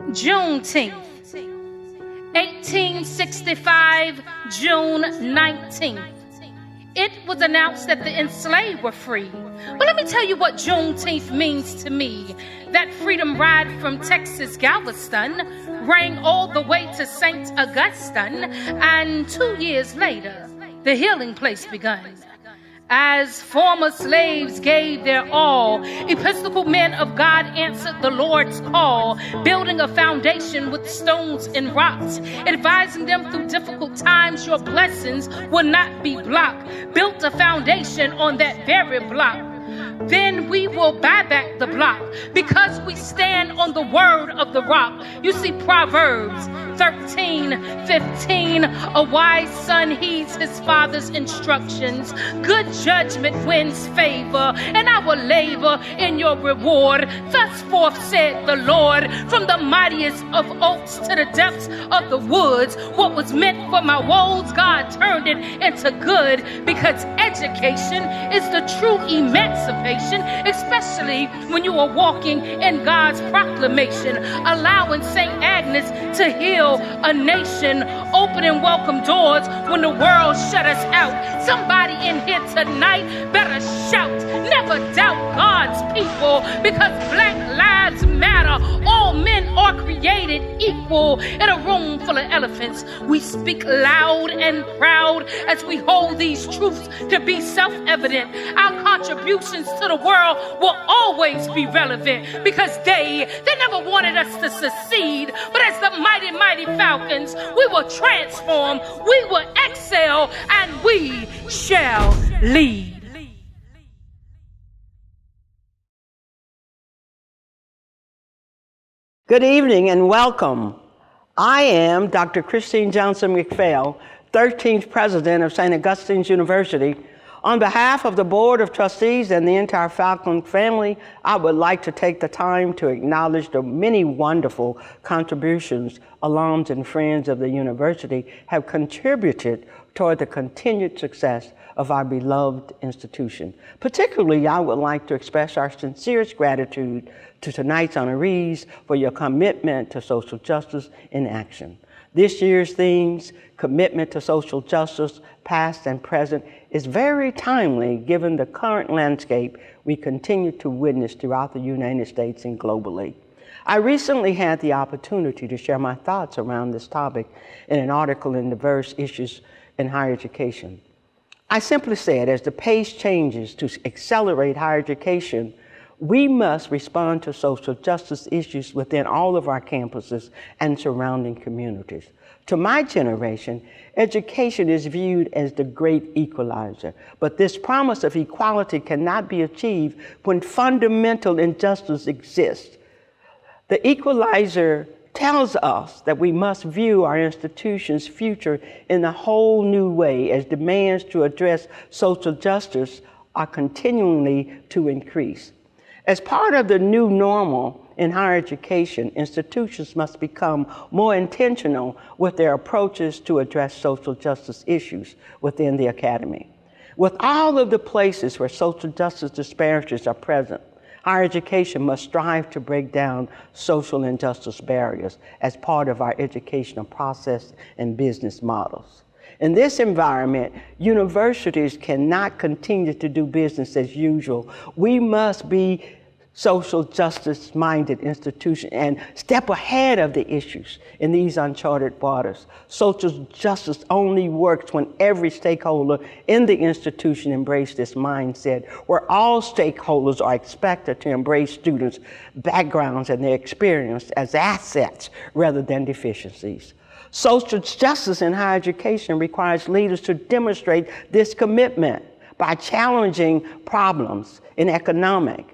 Juneteenth, 1865, June 19th. It was announced that the enslaved were free. But let me tell you what Juneteenth means to me. That freedom ride from Texas Galveston rang all the way to St. Augustine, and 2 years later, the healing place begun. As former slaves gave their all, Episcopal men of God answered the Lord's call, building a foundation with stones and rocks, advising them through difficult times your blessings will not be blocked. Built a foundation on that very block. Then we will buy back the block because we stand on the word of the rock. You see, Proverbs 13:15, a wise son heeds his father's instructions. Good judgment wins favor, and I will labor in your reward. Thus forth said the Lord, from the mightiest of oaks to the depths of the woods. What was meant for my woes, God turned it into good, because education is the true emancipation, especially when you are walking in God's proclamation, allowing St. Agnes to heal a nation, open and welcome doors when the world shut us out. Somebody in here tonight better shout, never doubt God's people, because Black lives matter. All men are created equal. In a room full of elephants, we speak loud and proud as we hold these truths to be self-evident. Our contributions to the world will always be relevant, because they never wanted us to succeed. But as the mighty falcons, we will transform, we will excel, and we shall lead. Good evening and welcome. I am Dr. Christine Johnson McPhail, 13th President of St. Augustine's University. On behalf of the Board of Trustees and the entire Falcon family, I would like to take the time to acknowledge the many wonderful contributions alums and friends of the university have contributed toward the continued success of our beloved institution. Particularly, I would like to express our sincerest gratitude to tonight's honorees for your commitment to social justice in action. This year's themes, commitment to social justice, past and present, is very timely given the current landscape we continue to witness throughout the United States and globally. I recently had the opportunity to share my thoughts around this topic in an article in Diverse Issues in Higher Education. I simply said, as the pace changes to accelerate higher education, we must respond to social justice issues within all of our campuses and surrounding communities. To my generation, education is viewed as the great equalizer, but this promise of equality cannot be achieved when fundamental injustice exists. The equalizer tells us that we must view our institution's future in a whole new way as demands to address social justice are continually to increase. As part of the new normal in higher education, institutions must become more intentional with their approaches to address social justice issues within the academy. With all of the places where social justice disparities are present, higher education must strive to break down social injustice barriers as part of our educational process and business models. In this environment, universities cannot continue to do business as usual. We must be social justice-minded institution and step ahead of the issues in these uncharted waters. Social justice only works when every stakeholder in the institution embrace this mindset, where all stakeholders are expected to embrace students' backgrounds and their experience as assets rather than deficiencies. Social justice in higher education requires leaders to demonstrate this commitment by challenging problems in economic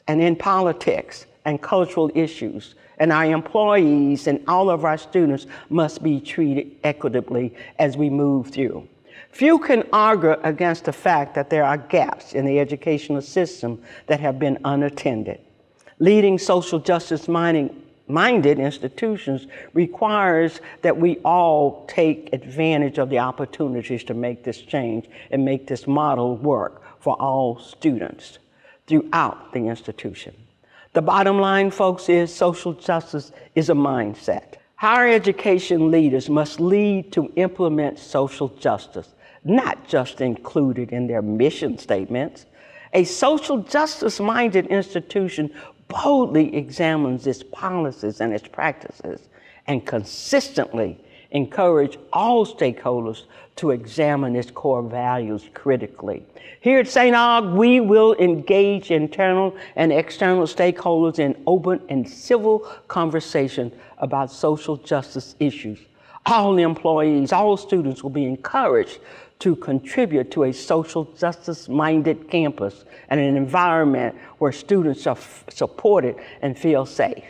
and in politics and cultural issues. And our employees and all of our students must be treated equitably as we move through. Few can argue against the fact that there are gaps in the educational system that have been unattended. Leading social justice-minded institutions requires that we all take advantage of the opportunities to make this change and make this model work for all students throughout the institution. The bottom line, folks, is social justice is a mindset. Higher education leaders must lead to implement social justice, not just include it in their mission statements. A social justice-minded institution boldly examines its policies and its practices and consistently encourage all stakeholders to examine its core values critically. Here at St. Aug, we will engage internal and external stakeholders in open and civil conversation about social justice issues. All employees, all students will be encouraged to contribute to a social justice-minded campus and an environment where students are supported and feel safe.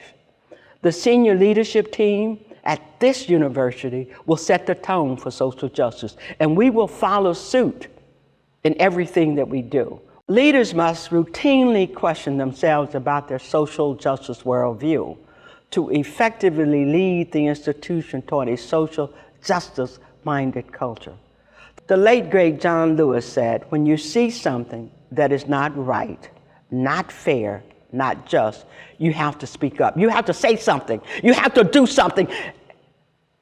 The senior leadership team at this university will set the tone for social justice, and we will follow suit in everything that we do. Leaders must routinely question themselves about their social justice worldview to effectively lead the institution toward a social justice-minded culture. The late, great John Lewis said, when you see something that is not right, not fair, not just, you have to speak up. You have to say something. You have to do something.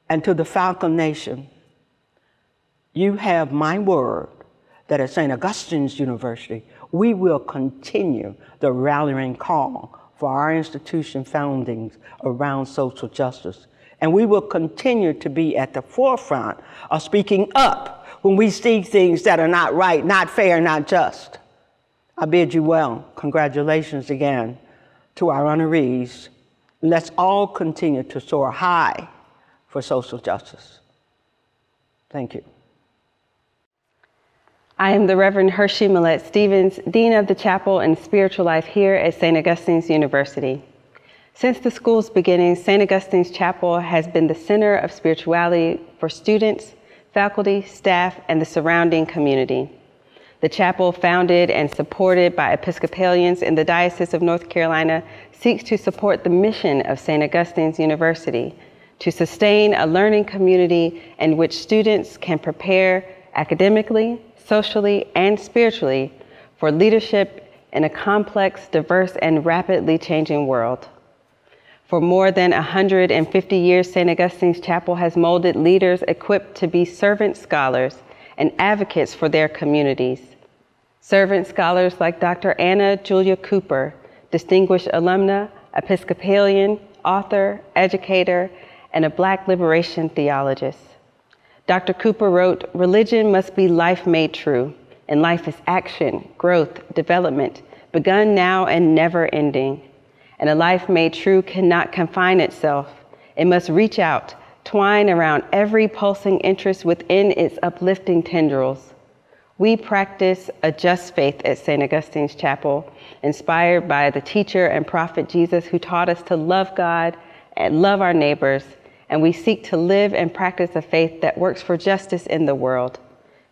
And to the Falcon Nation, you have my word that at St. Augustine's University, we will continue the rallying call for our institution foundings around social justice. And we will continue to be at the forefront of speaking up when we see things that are not right, not fair, not just. I bid you well. Congratulations again to our honorees. Let's all continue to soar high for social justice. Thank you. I am the Reverend Hershey Millette Stevens, Dean of the Chapel and Spiritual Life here at St. Augustine's University. Since the school's beginning, St. Augustine's Chapel has been the center of spirituality for students, faculty, staff, and the surrounding community. The chapel, founded and supported by Episcopalians in the Diocese of North Carolina, seeks to support the mission of St. Augustine's University to sustain a learning community in which students can prepare academically, socially, and spiritually for leadership in a complex, diverse, and rapidly changing world. For more than 150 years, St. Augustine's Chapel has molded leaders equipped to be servant scholars and advocates for their communities. Servant scholars like Dr. Anna Julia Cooper, distinguished alumna, Episcopalian, author, educator, and a Black liberation theologist. Dr. Cooper wrote, "Religion must be life made true, and life is action, growth, development, begun now and never ending. And a life made true cannot confine itself. It must reach out, twine around every pulsing interest within its uplifting tendrils." We practice a just faith at St. Augustine's Chapel, inspired by the teacher and prophet Jesus, who taught us to love God and love our neighbors, and we seek to live and practice a faith that works for justice in the world.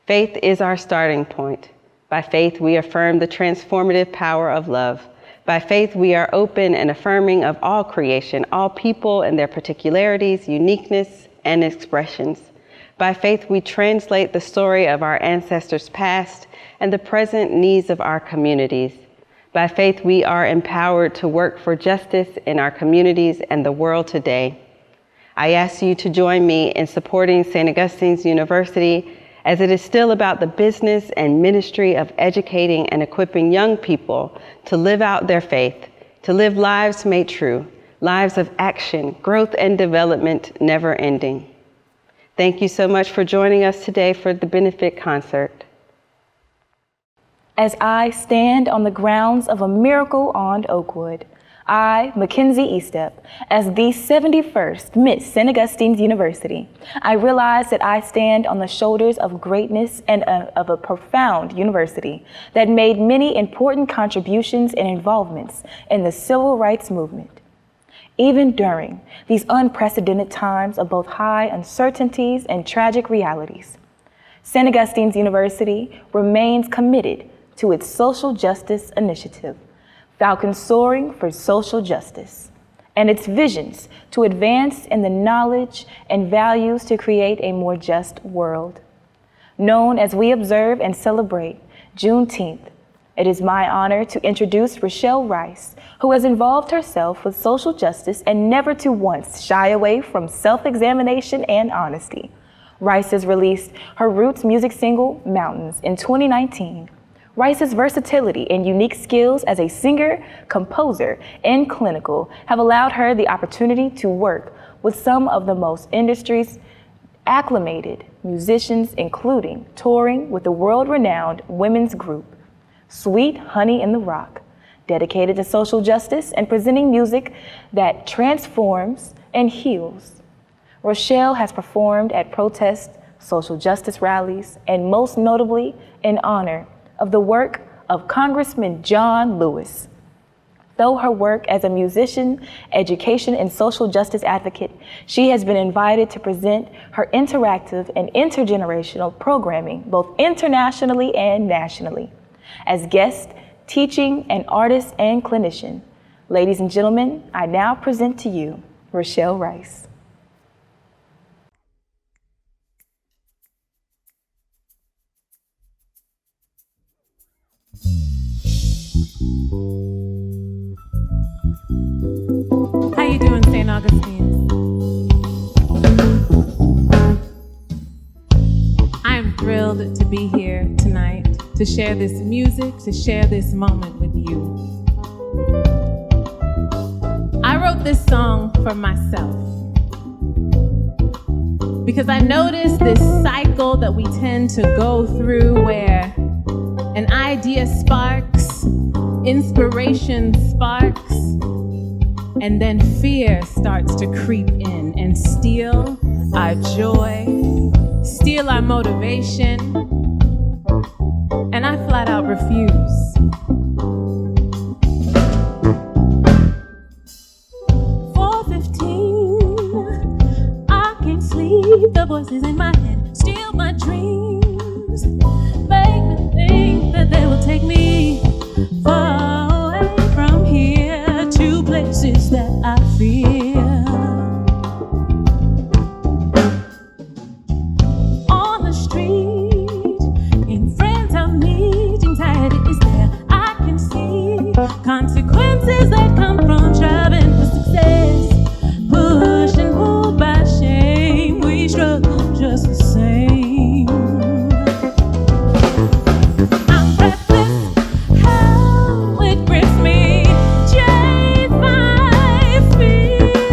Faith is our starting point. By faith, we affirm the transformative power of love. By faith, we are open and affirming of all creation, all people and their particularities, uniqueness, and expressions. By faith, we translate the story of our ancestors' past and the present needs of our communities. By faith, we are empowered to work for justice in our communities and the world today. I ask you to join me in supporting St. Augustine's University, as it is still about the business and ministry of educating and equipping young people to live out their faith, to live lives made true, lives of action, growth, and development never ending. Thank you so much for joining us today for the benefit concert. As I stand on the grounds of a miracle on Oakwood, I, Mackenzie Eastep, as the 71st Miss St. Augustine's University, I realize that I stand on the shoulders of greatness and of a profound university that made many important contributions and involvements in the civil rights movement. Even during these unprecedented times of both high uncertainties and tragic realities, St. Augustine's University remains committed to its social justice initiative, Falcon Soaring for Social Justice, and its visions to advance in the knowledge and values to create a more just world. Known as we observe and celebrate Juneteenth, It is my honor to introduce Rochelle Rice, who has involved herself with social justice and never to once shy away from self-examination and honesty. Rice has released her Roots music single, Mountains, in 2019. Rice's versatility and unique skills as a singer, composer, and clinical have allowed her the opportunity to work with some of the most industry's acclamated musicians, including touring with the world-renowned women's group, Sweet Honey in the Rock, dedicated to social justice and presenting music that transforms and heals. Rochelle has performed at protest, social justice rallies, and most notably in honor of the work of Congressman John Lewis. Though her work as a musician, education, and social justice advocate, she has been invited to present her interactive and intergenerational programming both internationally and nationally. As guest, teaching, and artist and clinician, ladies and gentlemen, I now present to you Rochelle Rice. How you doing, St. Augustine? I am thrilled to be here tonight to share this music, to share this moment with you. I wrote this song for myself because I noticed this cycle that we tend to go through where an idea sparks, inspiration sparks, and then fear starts to creep in and steal our joy, steal our motivation, and I flat out refuse. 4:15, I can't sleep, the voices in my head steal my dreams, make me think that they will take me far away from here to places that I fear. On the street, in friends I'm meeting, anxiety is there. I can see consequences that come from striving for success. Pushed and pulled by shame, we struggle just the same. I'm breathless, how it grips me, chase my fear.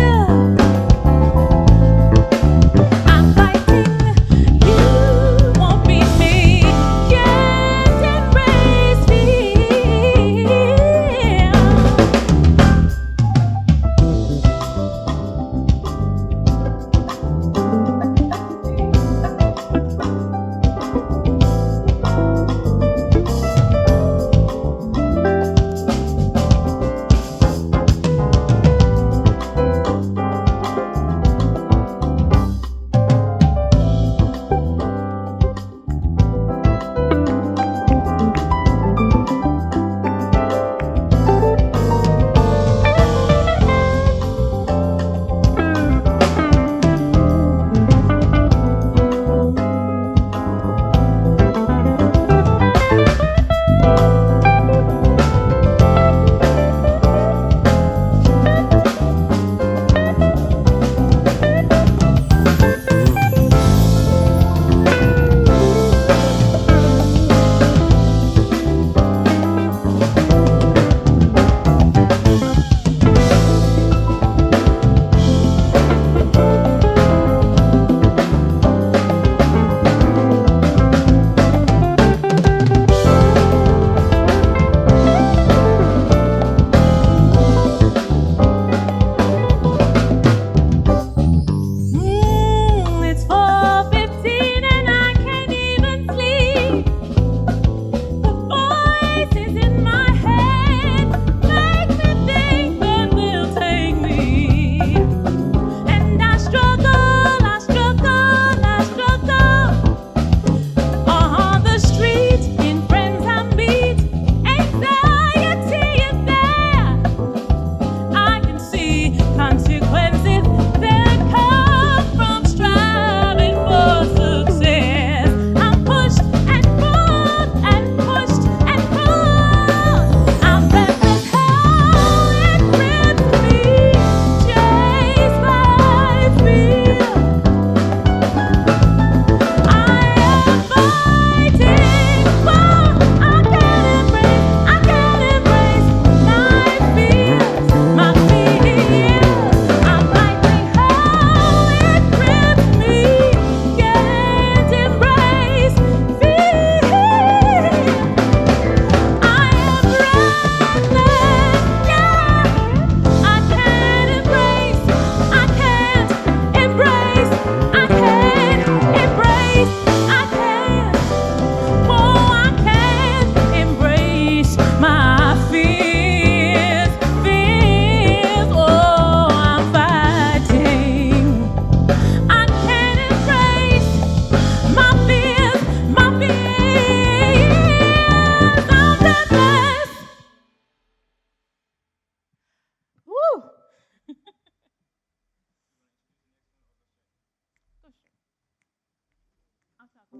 Back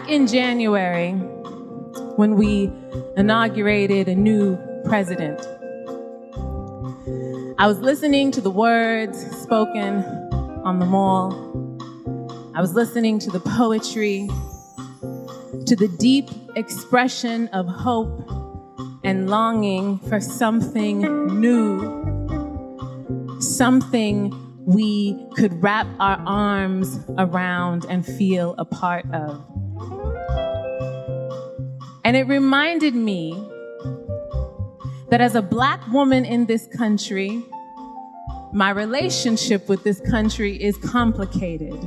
in January, when we inaugurated a new president, I was listening to the words spoken on the mall. I was listening to the poetry, to the deep expression of hope and longing for something new, something we could wrap our arms around and feel a part of. And it reminded me that as a Black woman in this country, my relationship with this country is complicated,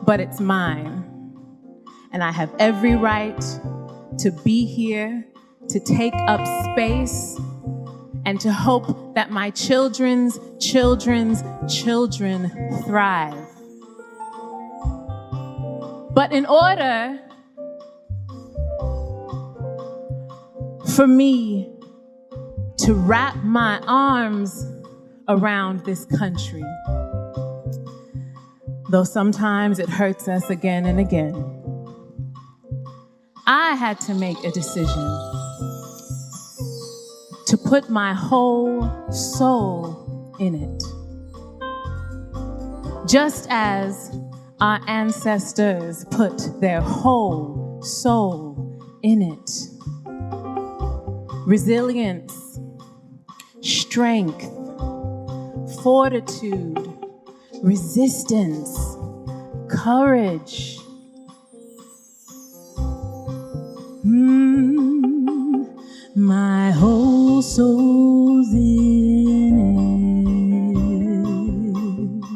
but it's mine. And I have every right to be here, to take up space, and to hope that my children's children's children thrive. But in order for me to wrap my arms around this country, though sometimes it hurts us again and again, I had to make a decision to put my whole soul in it. Just as our ancestors put their whole soul in it. Resilience, strength, fortitude, resistance, courage. My whole soul's in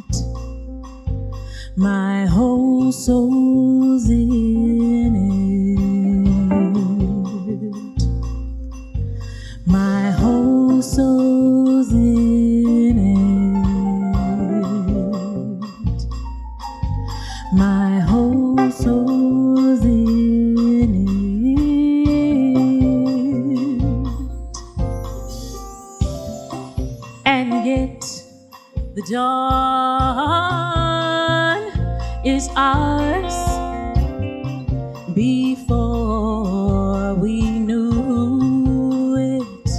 it. My whole soul's in it. My whole soul's in it. My whole soul's in it. And yet the dawn is ours before we knew it.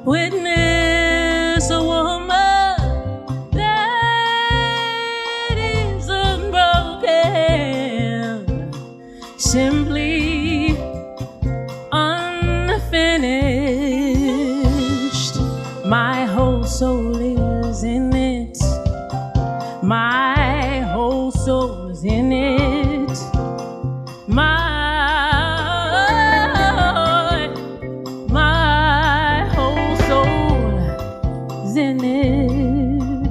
Witness a woman that is unbroken, simply unfinished. My whole soul is in it. My whole soul is in it. My whole soul is in it.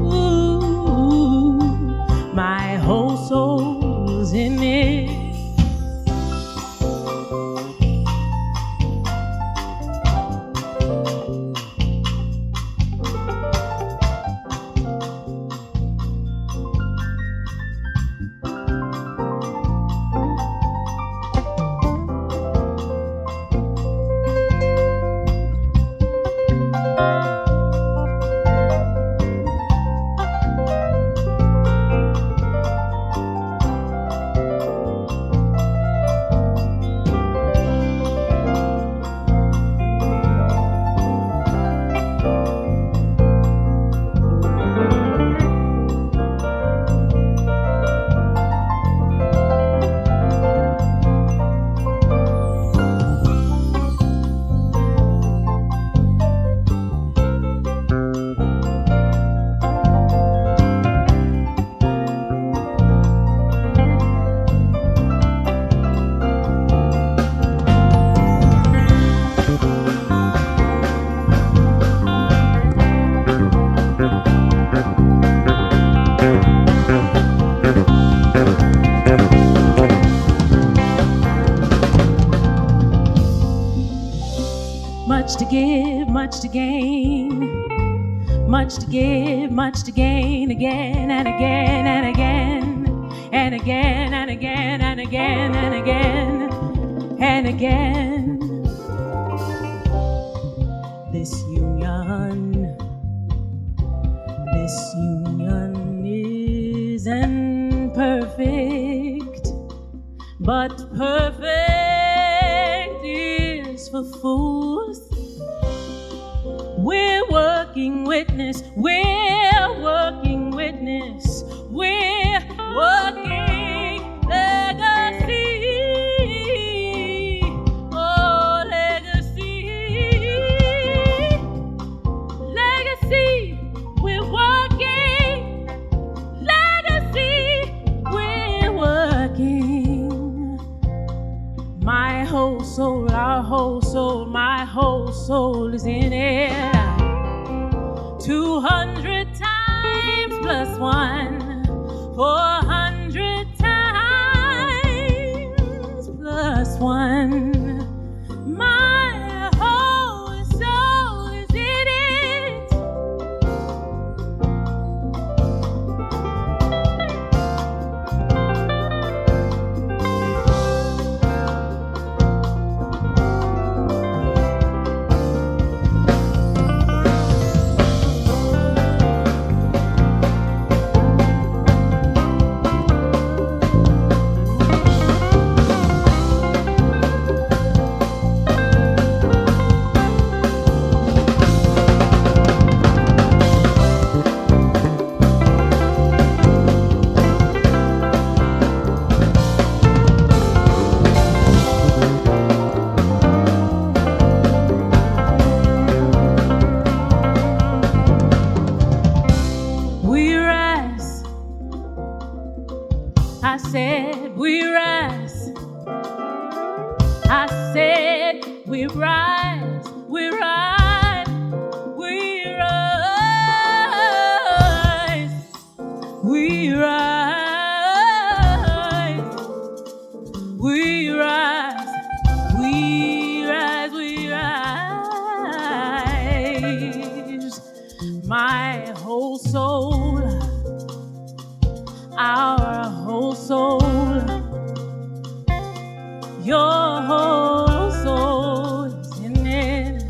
Ooh, my whole Much to give, much to gain. Much to give, much to gain, again and again and again, and again and again and again and again and again. This union isn't perfect, but perfect is for fools. We're working witness, we're working witness, we're working legacy, oh legacy, legacy, we're working, legacy, we're working. My whole soul, our whole soul, my whole soul is in it. 200 times plus 1, 400 times plus 1. My whole soul is in it. We rise. I said we rise. I said we rise. We rise. We rise. We rise. We rise. We rise. We rise. My whole soul, our whole soul, your whole soul is in it.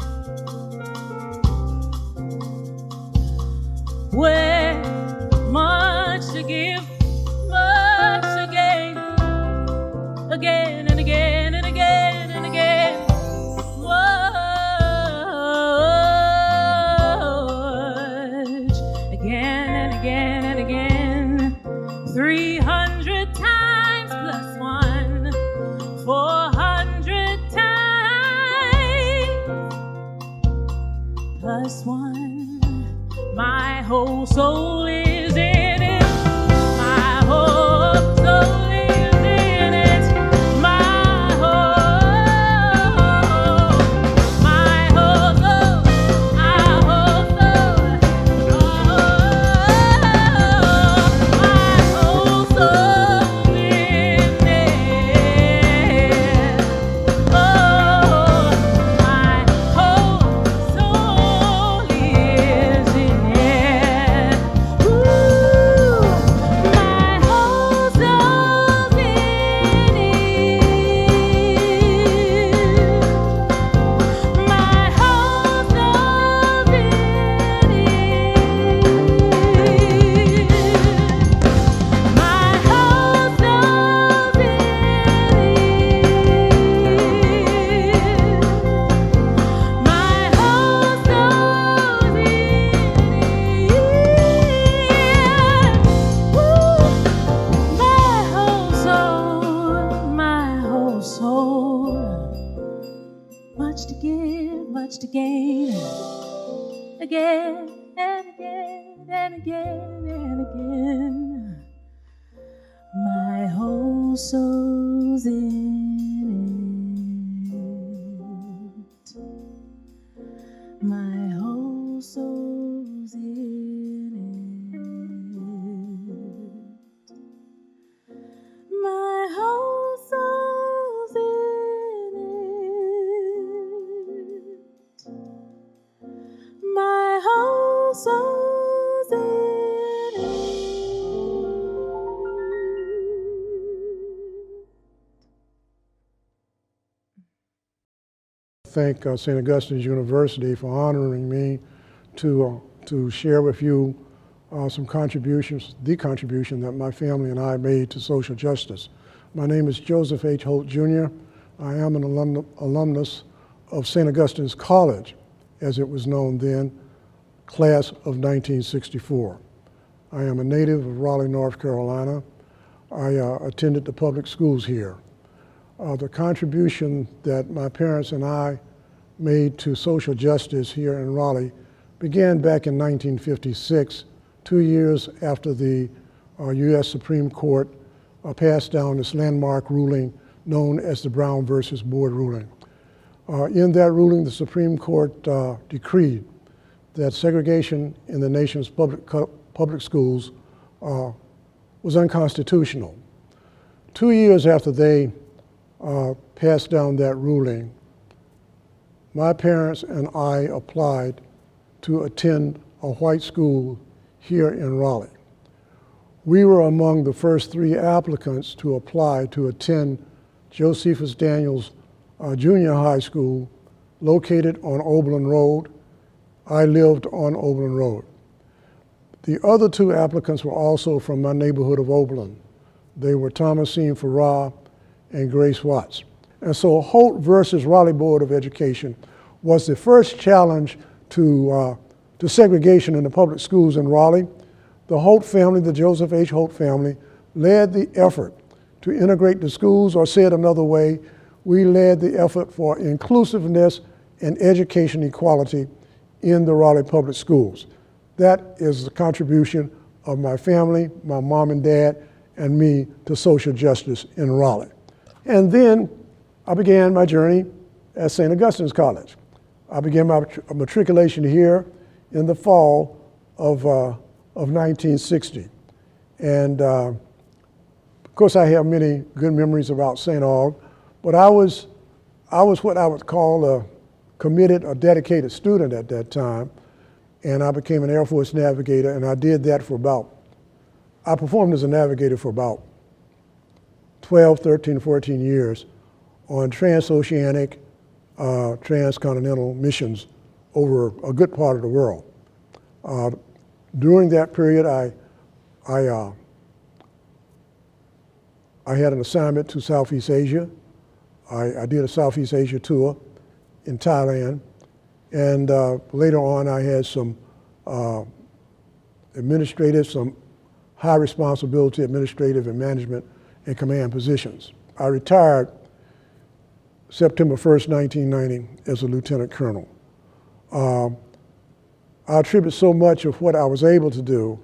Where much to give, much to gain, again and again and again and again. Again and again and again. 300 times plus 1, 400 times plus 1. My whole soul is in it. My whole soul is in it. My whole soul, our whole soul, my whole soul in it. Oh, my whole soul is in it. Ooh, my whole soul's in it. My whole soul's in it. My whole soul's in it. My whole soul's in it. My whole soul. Much to give, much to gain. Again and again and again and again. My whole soul's in it. My whole soul's in it. My whole soul's in it. thank St. Augustine's University for honoring me to share with you some contributions, the contribution that my family and I made to social justice. My name is Joseph H. Holt, Jr. I am an alumnus of St. Augustine's College, as it was known then, class of 1964. I am a native of Raleigh, North Carolina. I attended the public schools here. The contribution that my parents and I made to social justice here in Raleigh began back in 1956, 2 years after the U.S. Supreme Court passed down this landmark ruling known as the Brown versus Board ruling. In that ruling, the Supreme Court decreed that segregation in the nation's public schools was unconstitutional. 2 years after they passed down that ruling, my parents and I applied to attend a white school here in Raleigh. We were among the first 3 applicants to apply to attend Josephus Daniels Junior High School located on Oberlin Road. I lived on Oberlin Road. The other 2 applicants were also from my neighborhood of Oberlin. They were Thomasine Farrar and Grace Watts. And so Holt versus Raleigh Board of Education was the first challenge to segregation in the public schools in Raleigh. The Holt family, the Joseph H. Holt family, led the effort to integrate the schools, or said another way, we led the effort for inclusiveness and education equality in the Raleigh public schools. That is the contribution of my family, my mom and dad, and me to social justice in Raleigh. And then I began my journey at St. Augustine's College. I began my matriculation here in the fall of 1960. And of course I have many good memories about st-aug, but I was what I would call a committed or dedicated student at that time. And I became an Air Force navigator, and I did that I performed as a navigator for about 12, 13, 14 years on transoceanic, transcontinental missions over a good part of the world. During that period, I had an assignment to Southeast Asia. I did a Southeast Asia tour in Thailand, and later on I had some some high responsibility administrative and management and command positions. I retired September 1st, 1990 as a lieutenant colonel. I attribute so much of what I was able to do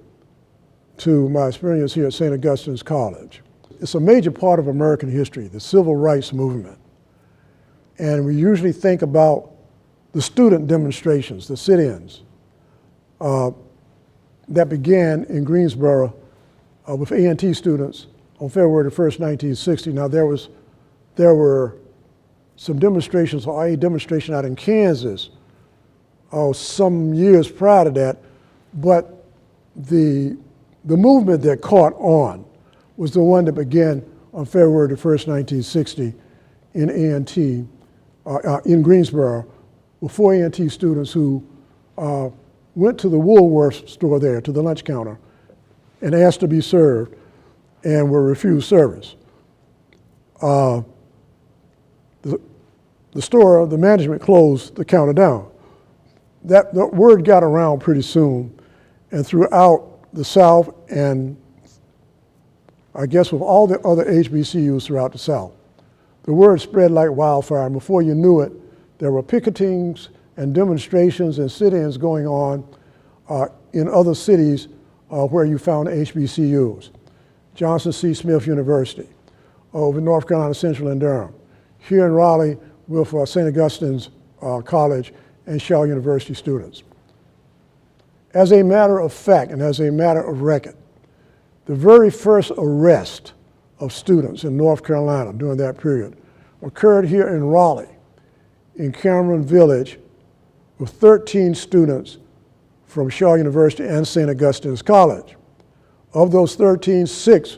to my experience here at St. Augustine's College. It's a major part of American history, the civil rights movement. And we usually think about the student demonstrations, the sit-ins, that began in Greensboro with A&T students on February 1st, 1960. Now there were some demonstrations, or a demonstration out in Kansas some years prior to that, but the movement that caught on was the one that began on February 1st, 1960 in A&T, in Greensboro, with 4 A&T students who went to the Woolworth store there, to the lunch counter, and asked to be served and were refused service. The store, the management closed the counter down. That word got around pretty soon, and throughout the South, and I guess with all the other HBCUs throughout the South, the word spread like wildfire, and before you knew it, there were picketings and demonstrations and sit-ins going on in other cities where you found HBCUs. Johnson C. Smith University, over North Carolina Central and Durham. Here in Raleigh with St. Augustine's College and Shaw University students. As a matter of fact and as a matter of record, the very first arrest of students in North Carolina during that period occurred here in Raleigh, in Cameron Village, with 13 students from Shaw University and St. Augustine's College. Of those 13, 6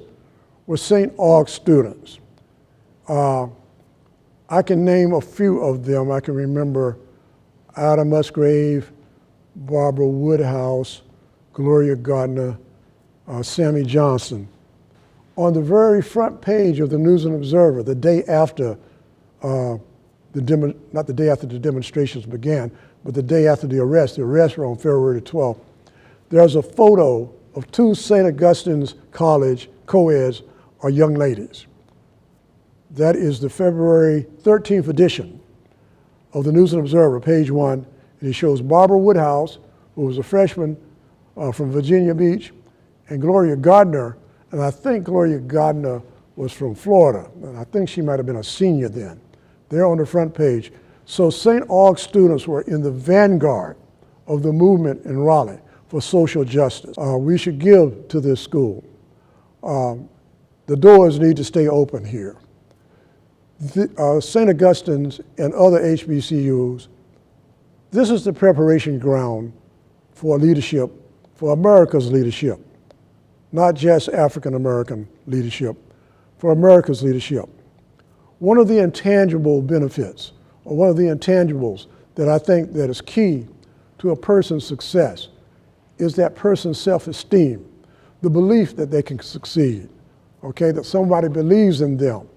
were St. Aug students. I can name a few of them. I can remember Ada Musgrave, Barbara Woodhouse, Gloria Gardner, Sammy Johnson. On the very front page of the News and Observer, the day after not the day after the demonstrations began, but the day after the arrests were on February 12th, there's a photo of two St. Augustine's College co-eds or young ladies. That is the February 13th edition of the News and Observer, page 1, and it shows Barbara Woodhouse, who was a freshman from Virginia Beach, and Gloria Gardner, and I think Gloria Gardner was from Florida, and I think she might have been a senior then. They're on the front page. So St. Aug students were in the vanguard of the movement in Raleigh for social justice. We should give to this school. The doors need to stay open here. St. Augustine's and other HBCUs, this is the preparation ground for leadership, for America's leadership, not just African American leadership, for America's leadership. One of the intangible benefits, or one of the intangibles that I think that is key to a person's success is that person's self-esteem, the belief that they can succeed, okay, that somebody believes in them,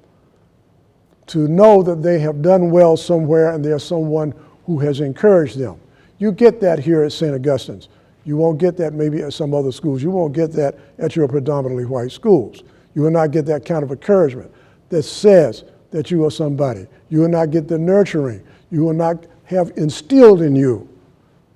to know that they have done well somewhere and there's someone who has encouraged them. You get that here at St. Augustine's. You won't get that maybe at some other schools. You won't get that at your predominantly white schools. You will not get that kind of encouragement that says that you are somebody. You will not get the nurturing. You will not have instilled in you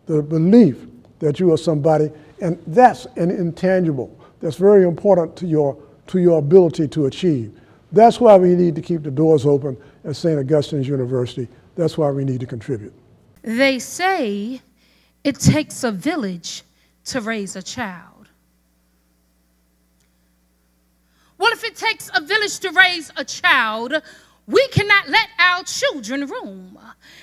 the belief that you are somebody, and that's an intangible. That's very important to your ability to achieve. That's why we need to keep the doors open at St. Augustine's University. That's why we need to contribute. They say it takes a village to raise a child. Well, if it takes a village to raise a child, we cannot let our children roam.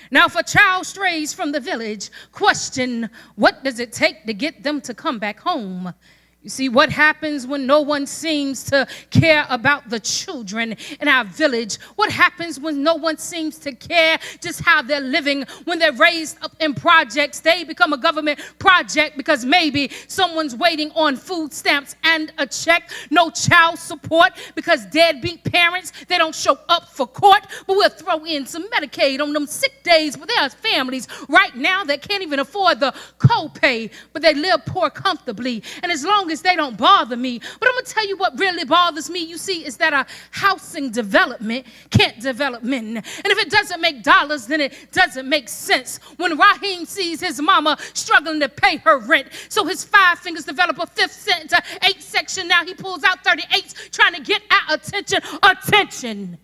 Now, if a child strays from the village, question, what does it take to get them to come back home? You see, what happens when no one seems to care about the children in our village? What happens when no one seems to care just how they're living? When they're raised up in projects, they become a government project because maybe someone's waiting on food stamps and a check. No child support because deadbeat parents, they don't show up for court. But we'll throw in some Medicaid on them sick days. But there are families right now that can't even afford the copay, but they live poor comfortably. And as long as they don't bother me. But I'm going to tell you what really bothers me, you see, is that a housing development can't develop men. And if it doesn't make dollars, then it doesn't make sense. When Raheem sees his mama struggling to pay her rent, so his 5 fingers develop a 5th cent to 8th section. Now he pulls out 38s trying to get our attention. Attention.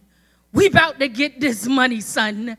We about to get this money, son.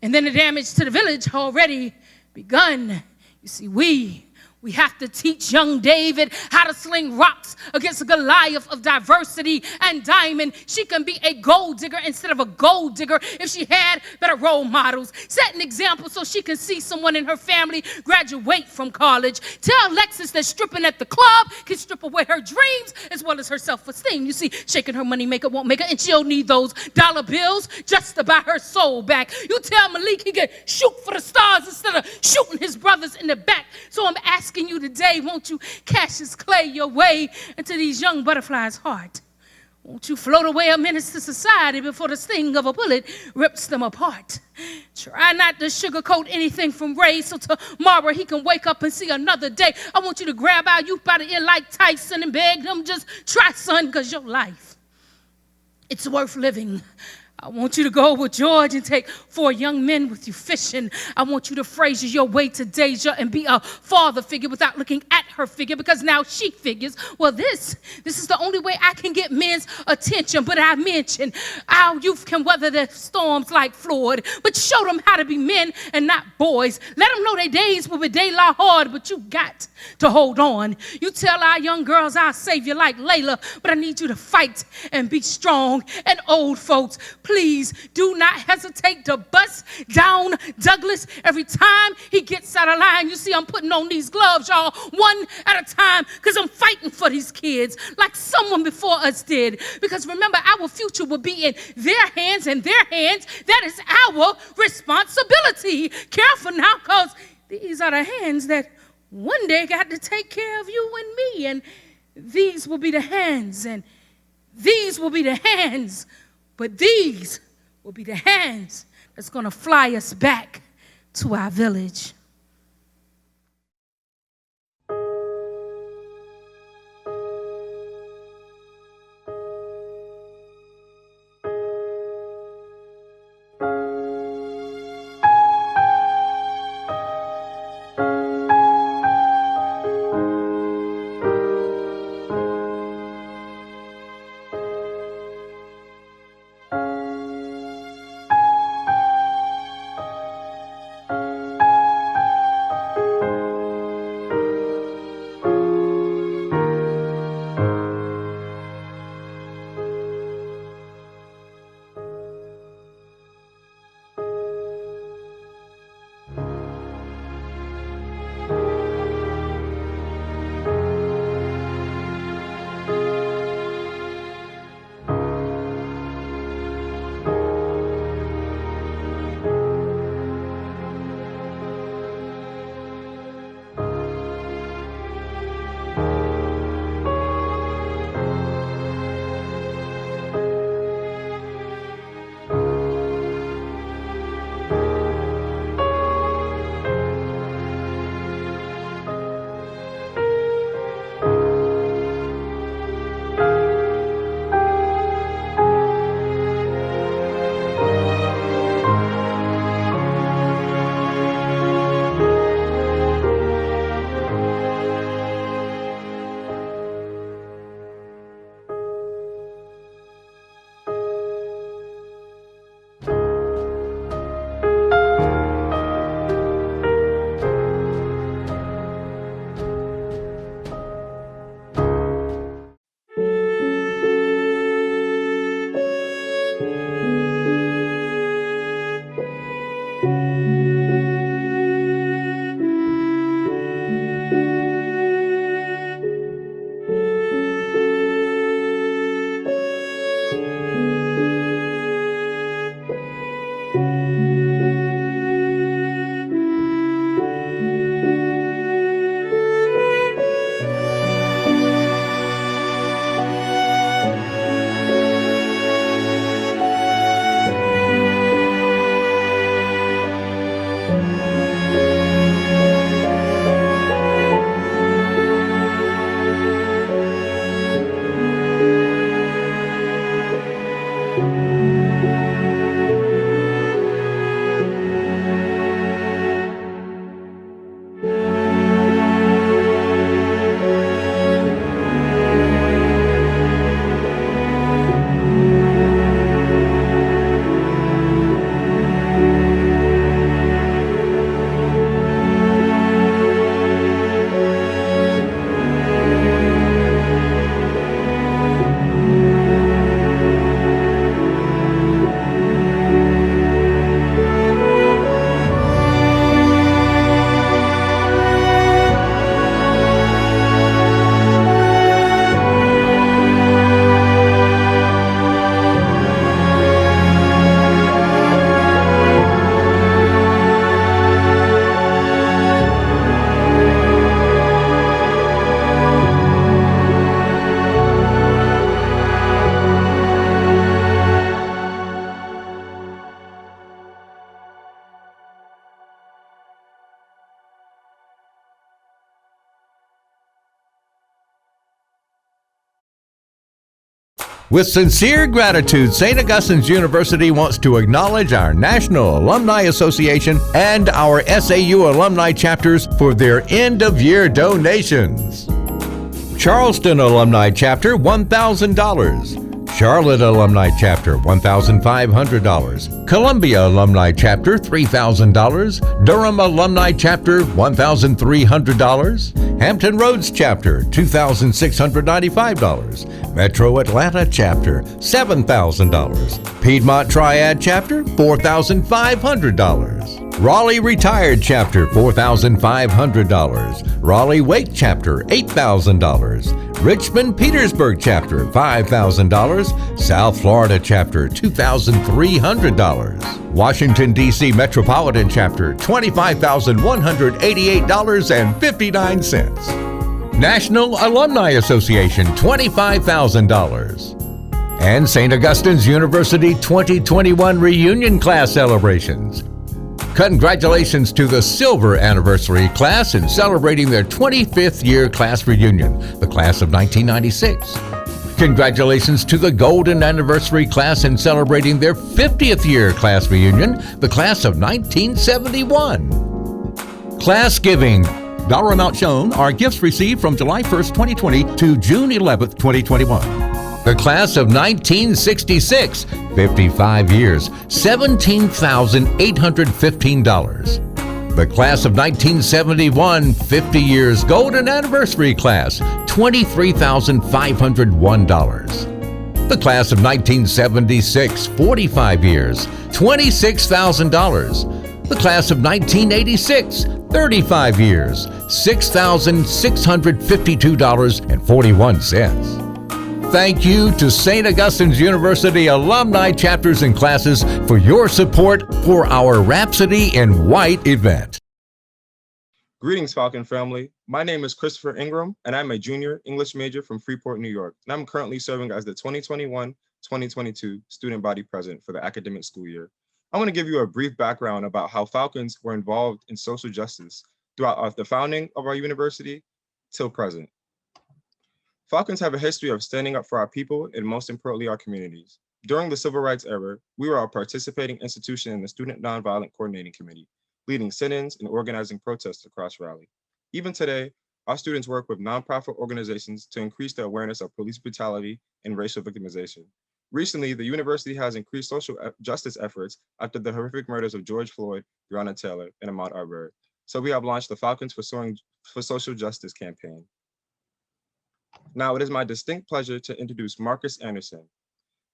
And then the damage to the village already begun. You see, we have to teach young David how to sling rocks against a Goliath of diversity and diamond. She can be a gold digger instead of a gold digger if she had better role models. Set an example so she can see someone in her family graduate from college. Tell Alexis that stripping at the club can strip away her dreams as well as her self-esteem. You see, shaking her money maker won't make her, and she'll need those dollar bills just to buy her soul back. You tell Malik he can shoot for the stars instead of shooting his brothers in the back. So I'm asking you today, won't you Cassius Clay your way into these young butterflies' heart? Won't you float away a menace to society before the sting of a bullet rips them apart? Try not to sugarcoat anything from race so tomorrow he can wake up and see another day. I want you to grab our youth by the ear like Tyson and beg them, just try, son, because your life, it's worth living. I want you to go with George and take 4 young men with you fishing. I want you to Fraser your way to Deja and be a father figure without looking at her figure, because now she figures, well, this is the only way I can get men's attention. But I mentioned our youth can weather the storms like Floyd, but show them how to be men and not boys. Let them know their days will be daylight hard, but you got to hold on. You tell our young girls I'll save you like Layla, but I need you to fight and be strong. And old folks, please please do not hesitate to bust down Douglas every time he gets out of line. You see, I'm putting on these gloves, y'all, one at a time, because I'm fighting for these kids like someone before us did. Because remember, our future will be in their hands, and their hands, that is our responsibility. Careful now, because these are the hands that one day got to take care of you and me, and these will be the hands, and these will be the hands, but these will be the hands that's going to fly us back to our village. With sincere gratitude, St. Augustine's University wants to acknowledge our National Alumni Association and our SAU alumni chapters for their end-of-year donations. Charleston Alumni Chapter, $1,000. Charlotte Alumni Chapter, $1,500. Columbia Alumni Chapter, $3,000. Durham Alumni Chapter, $1,300. Hampton Roads Chapter, $2,695. Metro Atlanta Chapter, $7,000. Piedmont Triad Chapter, $4,500. Raleigh Retired Chapter, $4,500. Raleigh Wake Chapter, $8,000. Richmond Petersburg Chapter, $5,000. South Florida Chapter, $2,300. Washington, D.C. Metropolitan Chapter, $25,188.59. National Alumni Association, $25,000. And St. Augustine's University 2021 Reunion Class Celebrations. Congratulations to the Silver Anniversary class in celebrating their 25th year class reunion, the class of 1996. Congratulations to the Golden Anniversary class in celebrating their 50th year class reunion, the class of 1971. Class giving. Dollar amount shown are gifts received from July 1st, 2020 to June 11th, 2021. The class of 1966, 55 years, $17,815. The class of 1971, 50 years, Golden Anniversary class, $23,501. The class of 1976, 45 years, $26,000. The class of 1986, 35 years, $6,652.41. Thank you to St. Augustine's University alumni chapters and classes for your support for our Rhapsody in White event. Greetings, Falcon family. My name is Christopher Ingram, and I'm a junior English major from Freeport, New York, and I'm currently serving as the 2021-2022 student body president for the academic school year. I want to give you a brief background about how Falcons were involved in social justice throughout the founding of our university till present. Falcons have a history of standing up for our people and most importantly, our communities. During the Civil Rights era, we were a participating institution in the Student Nonviolent Coordinating Committee, leading sit-ins and organizing protests across Raleigh. Even today, our students work with nonprofit organizations to increase the awareness of police brutality and racial victimization. Recently, the university has increased social justice efforts after the horrific murders of George Floyd, Breonna Taylor, and Ahmaud Arbery. So we have launched the Falcons for Social Justice campaign. Now, it is my distinct pleasure to introduce Marcus Anderson.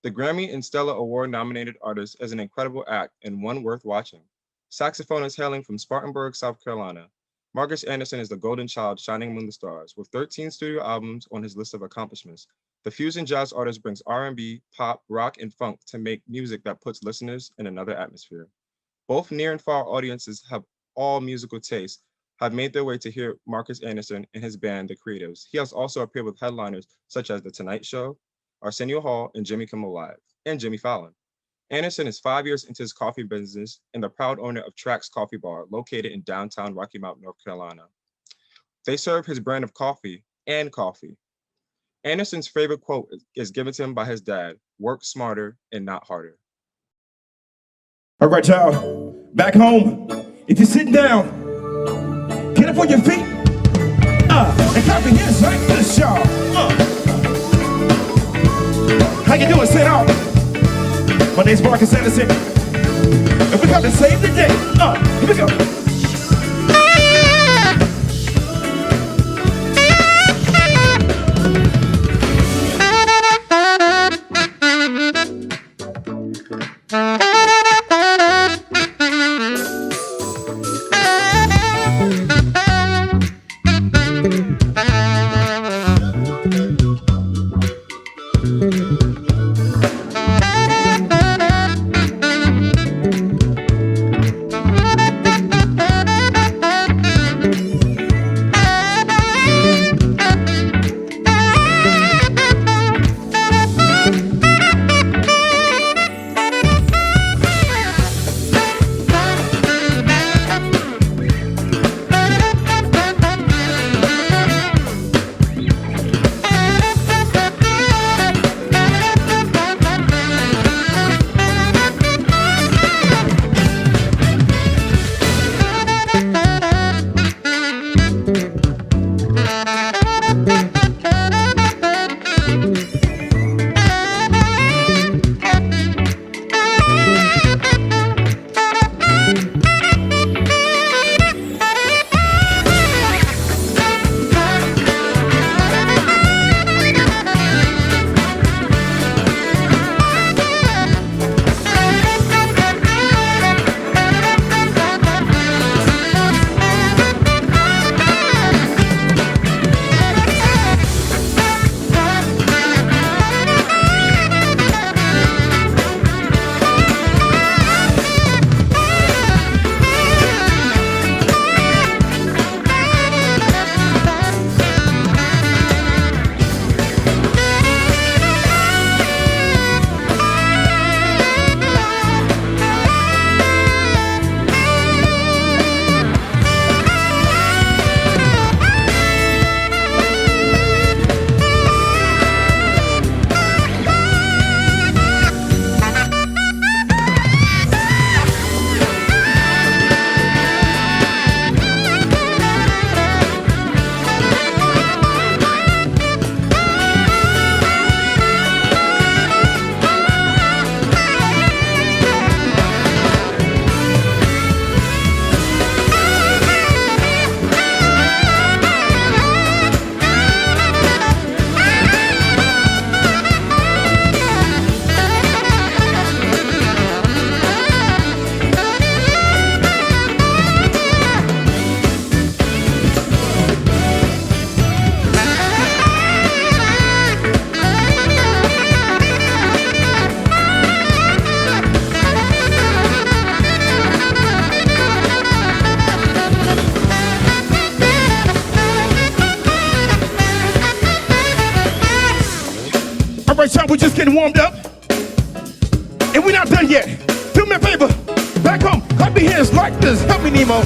The Grammy and Stella Award nominated artist is an incredible act and one worth watching. Saxophonist hailing from Spartanburg, South Carolina, Marcus Anderson is the golden child shining among the stars. With 13 studio albums on his list of accomplishments, the fusion jazz artist brings R&B, pop, rock, and funk to make music that puts listeners in another atmosphere. Both near and far audiences have all musical tastes have made their way to hear Marcus Anderson and his band, The Creatives. He has also appeared with headliners such as The Tonight Show, Arsenio Hall, and Jimmy Kimmel Live, and Jimmy Fallon. Anderson is 5 years into his coffee business and the proud owner of Trax Coffee Bar, located in downtown Rocky Mount, North Carolina. They serve his brand of coffee and coffee. Anderson's favorite quote is given to him by his dad: "Work smarter and not harder." All right, y'all, back home, if you're sitting down, get up on your feet, and clap your hands like this, y'all. How you doing, st-aug? My name's Marcus Anderson, and we got to save the day. Here we go. getting warmed up. And we're not done yet. Do me a favor. Back home, clap your hands like this. Help me, Nemo.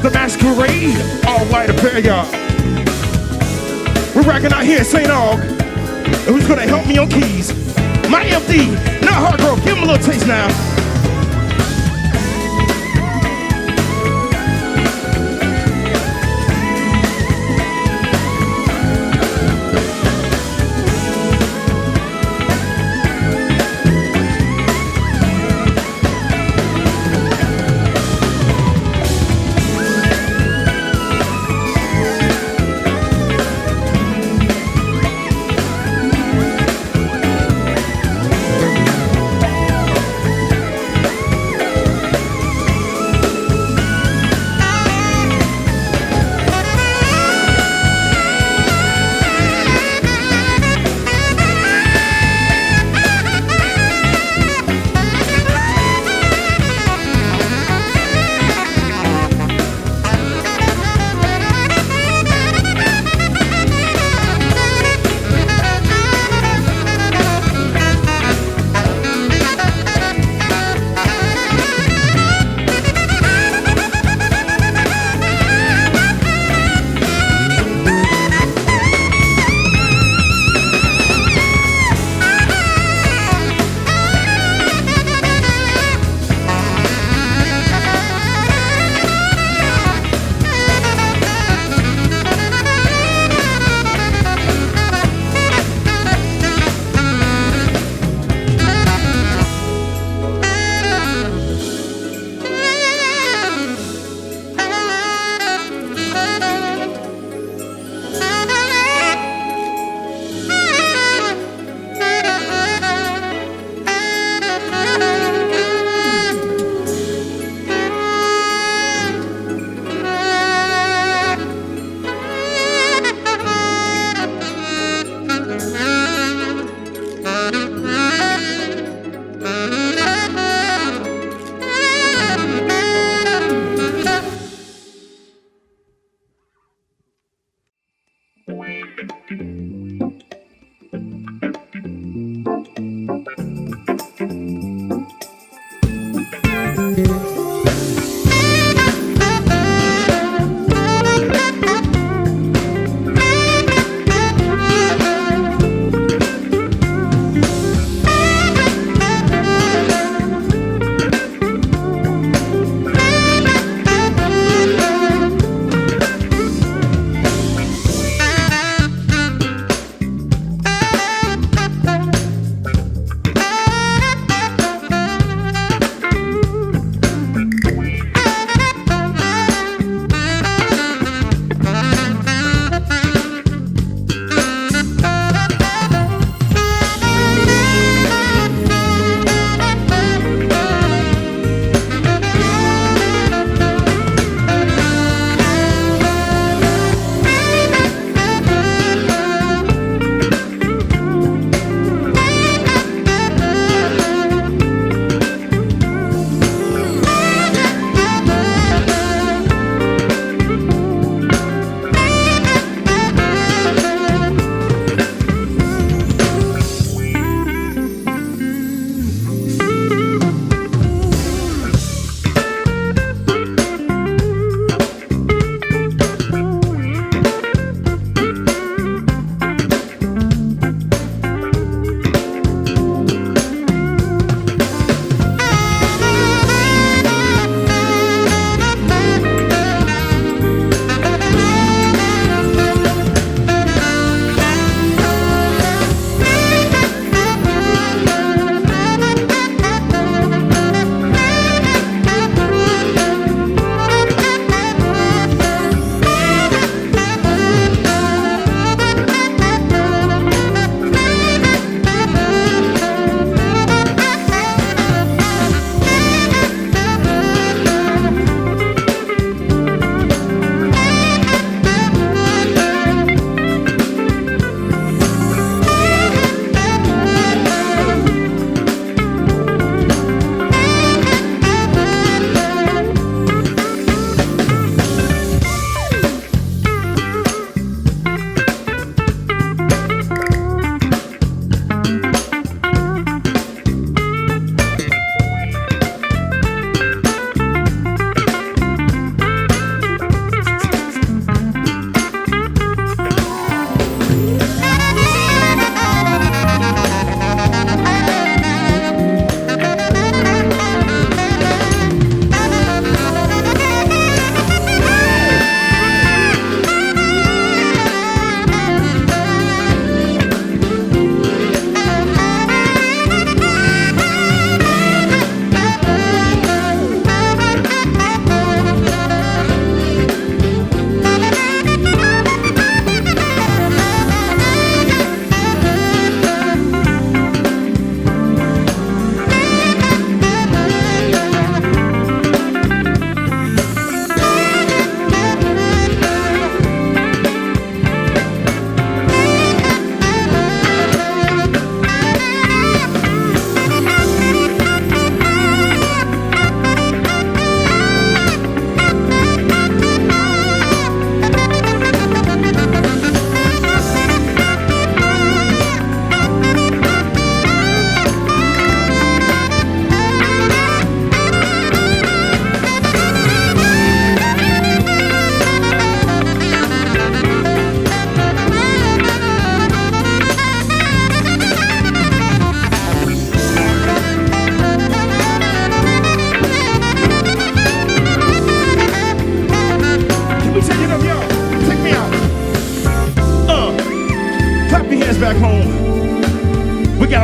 The masquerade, all white affair, y'all. We're rocking out here at St-Aug. And who's gonna help me on keys? My MD, not hard growth. Give him a little taste now.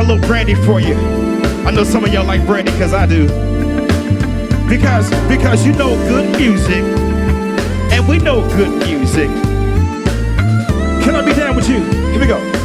got a little brandy for you. I know some of y'all like brandy because I do. Because you know good music, and we know good music. Can I be down with you? Here we go.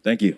Thank you.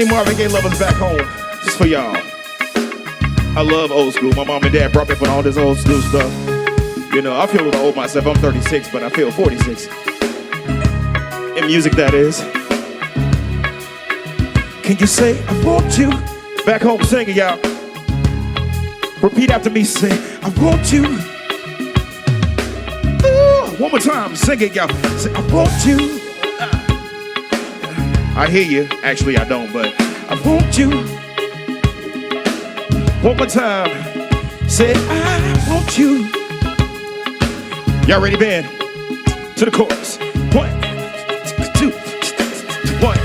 any Marvin Gaye lovers back home? Just for y'all. I love old school. My mom and dad brought me up on all this old school stuff. You know, I feel a little old myself. I'm 36, but I feel 46. In music, that is. Can you say, I want you? Back home singing, y'all. Repeat after me, say, I want you. Ooh, one more time, sing it, y'all. Say, I want you. I hear you. Actually, I don't, but I want you. One more time. Say, I want you. Y'all ready, band? To the chorus. 1, 2, 1.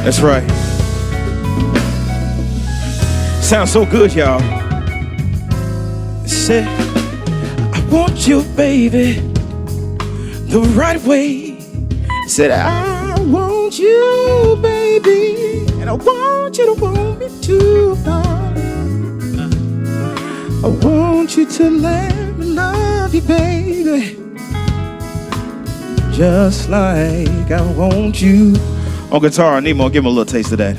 That's right. Sounds so good, y'all. Said, I want you, baby, the right way. Said, I want you, baby, and I want you to want me too, darling. I want you to let me love you, baby, just like I want you. On guitar, Nemo, give him a little taste of that.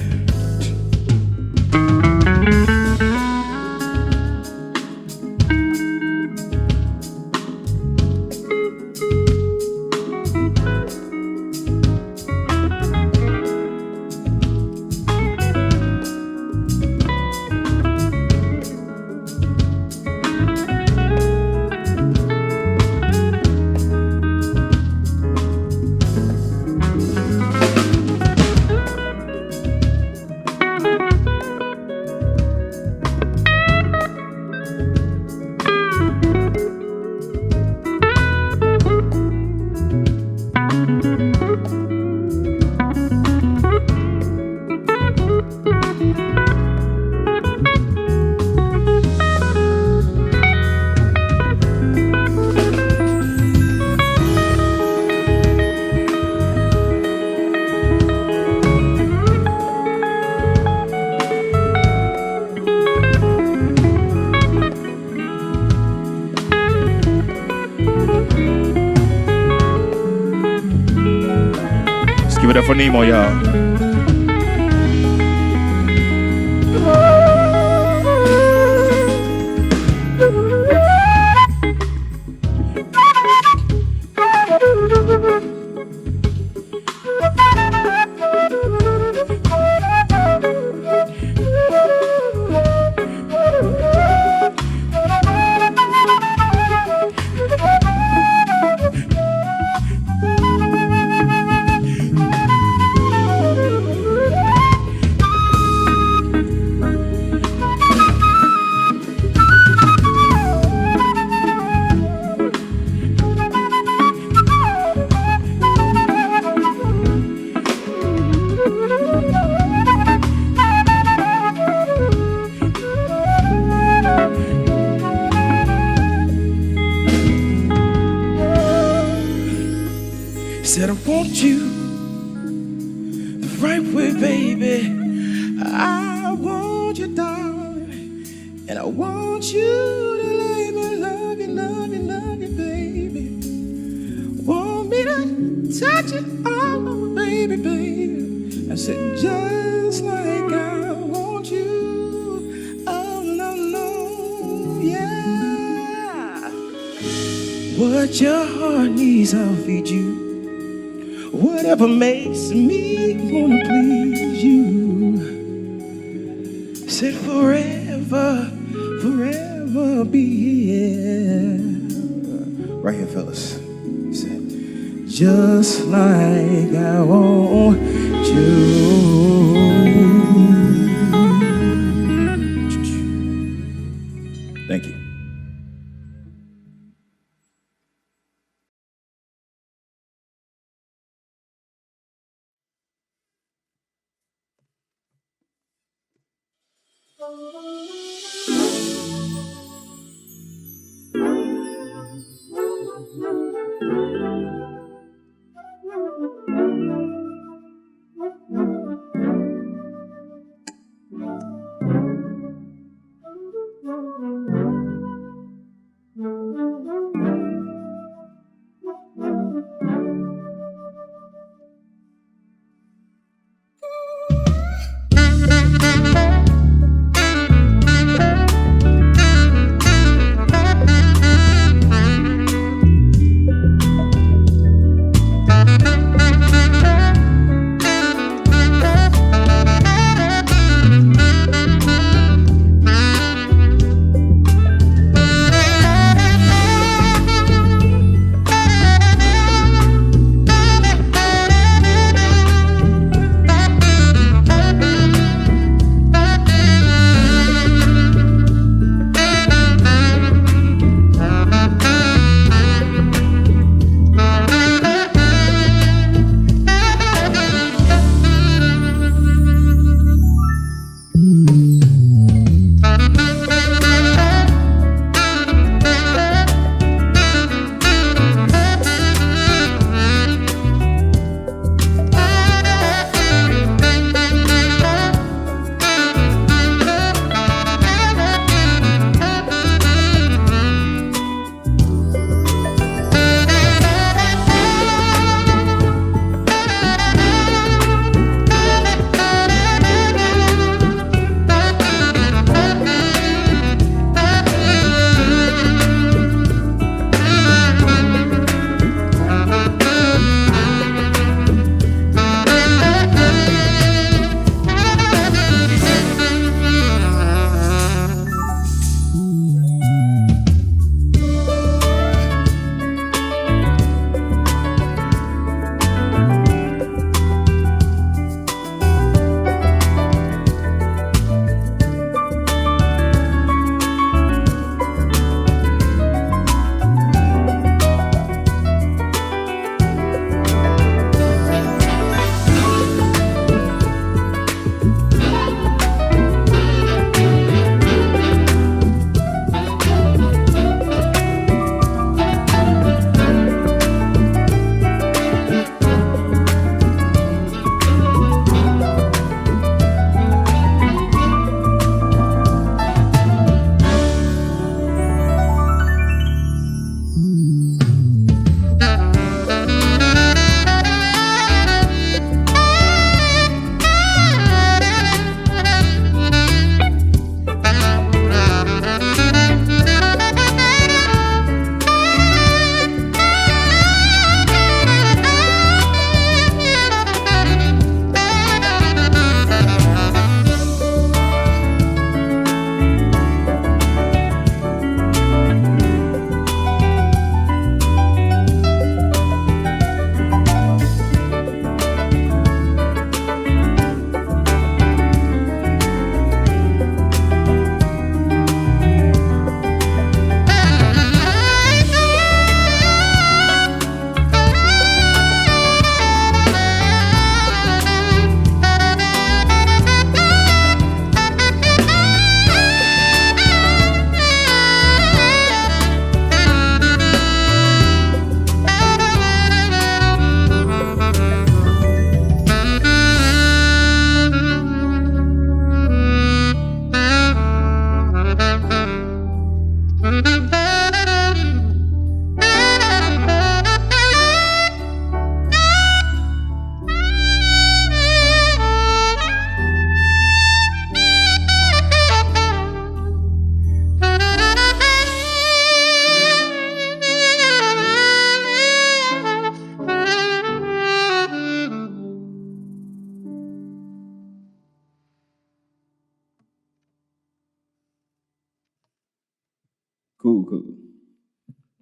Give it up for Nemo, y'all. Said I want you the right way, baby. I want you, darling, and I want you to let me love you, love you, love you, baby. Want me to touch it all over, baby, baby. I said just like I want you. Oh no, no, yeah. What your heart needs, I'll feed you. Whatever makes me wanna please you. Said forever, forever be here. Right here, fellas. Said just like I want you. Thank you.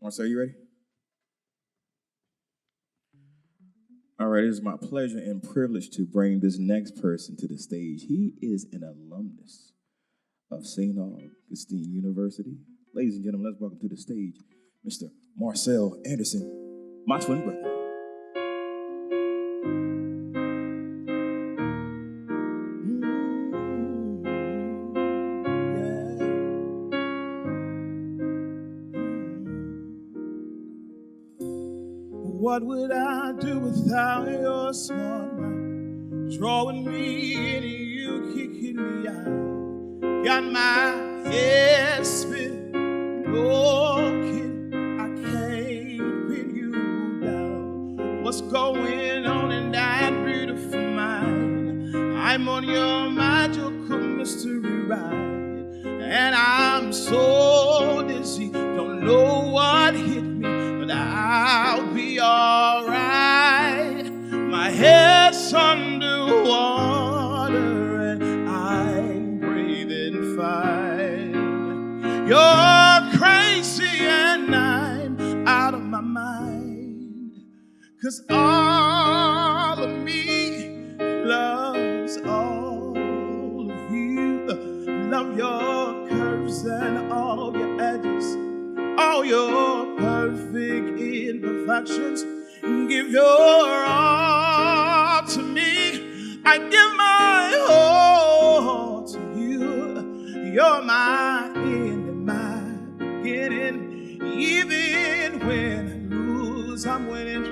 Marcel, you ready? All right, it is my pleasure and privilege to bring this next person to the stage. He is an alumnus of St. Augustine University. Ladies and gentlemen, let's welcome to the stage Mr. Marcel Anderson, my twin brother. What would I do without your smart mouth? Drawing me in and you kicking me out. Got my head spinning. No kidding, I can't pin you down. What's going on in that beautiful mind? I'm on your magical mystery ride. And I'm so dizzy, don't know what hit me, but I'll be alright. My head's underwater and I'm breathing fine. You're crazy and I'm out of my mind. 'Cause all of me loves all of you. Love your curves and all your edges, all your perfect imperfections. Give your all to me. I give my all to you. You're my end and my beginning. Even when I lose, I'm winning.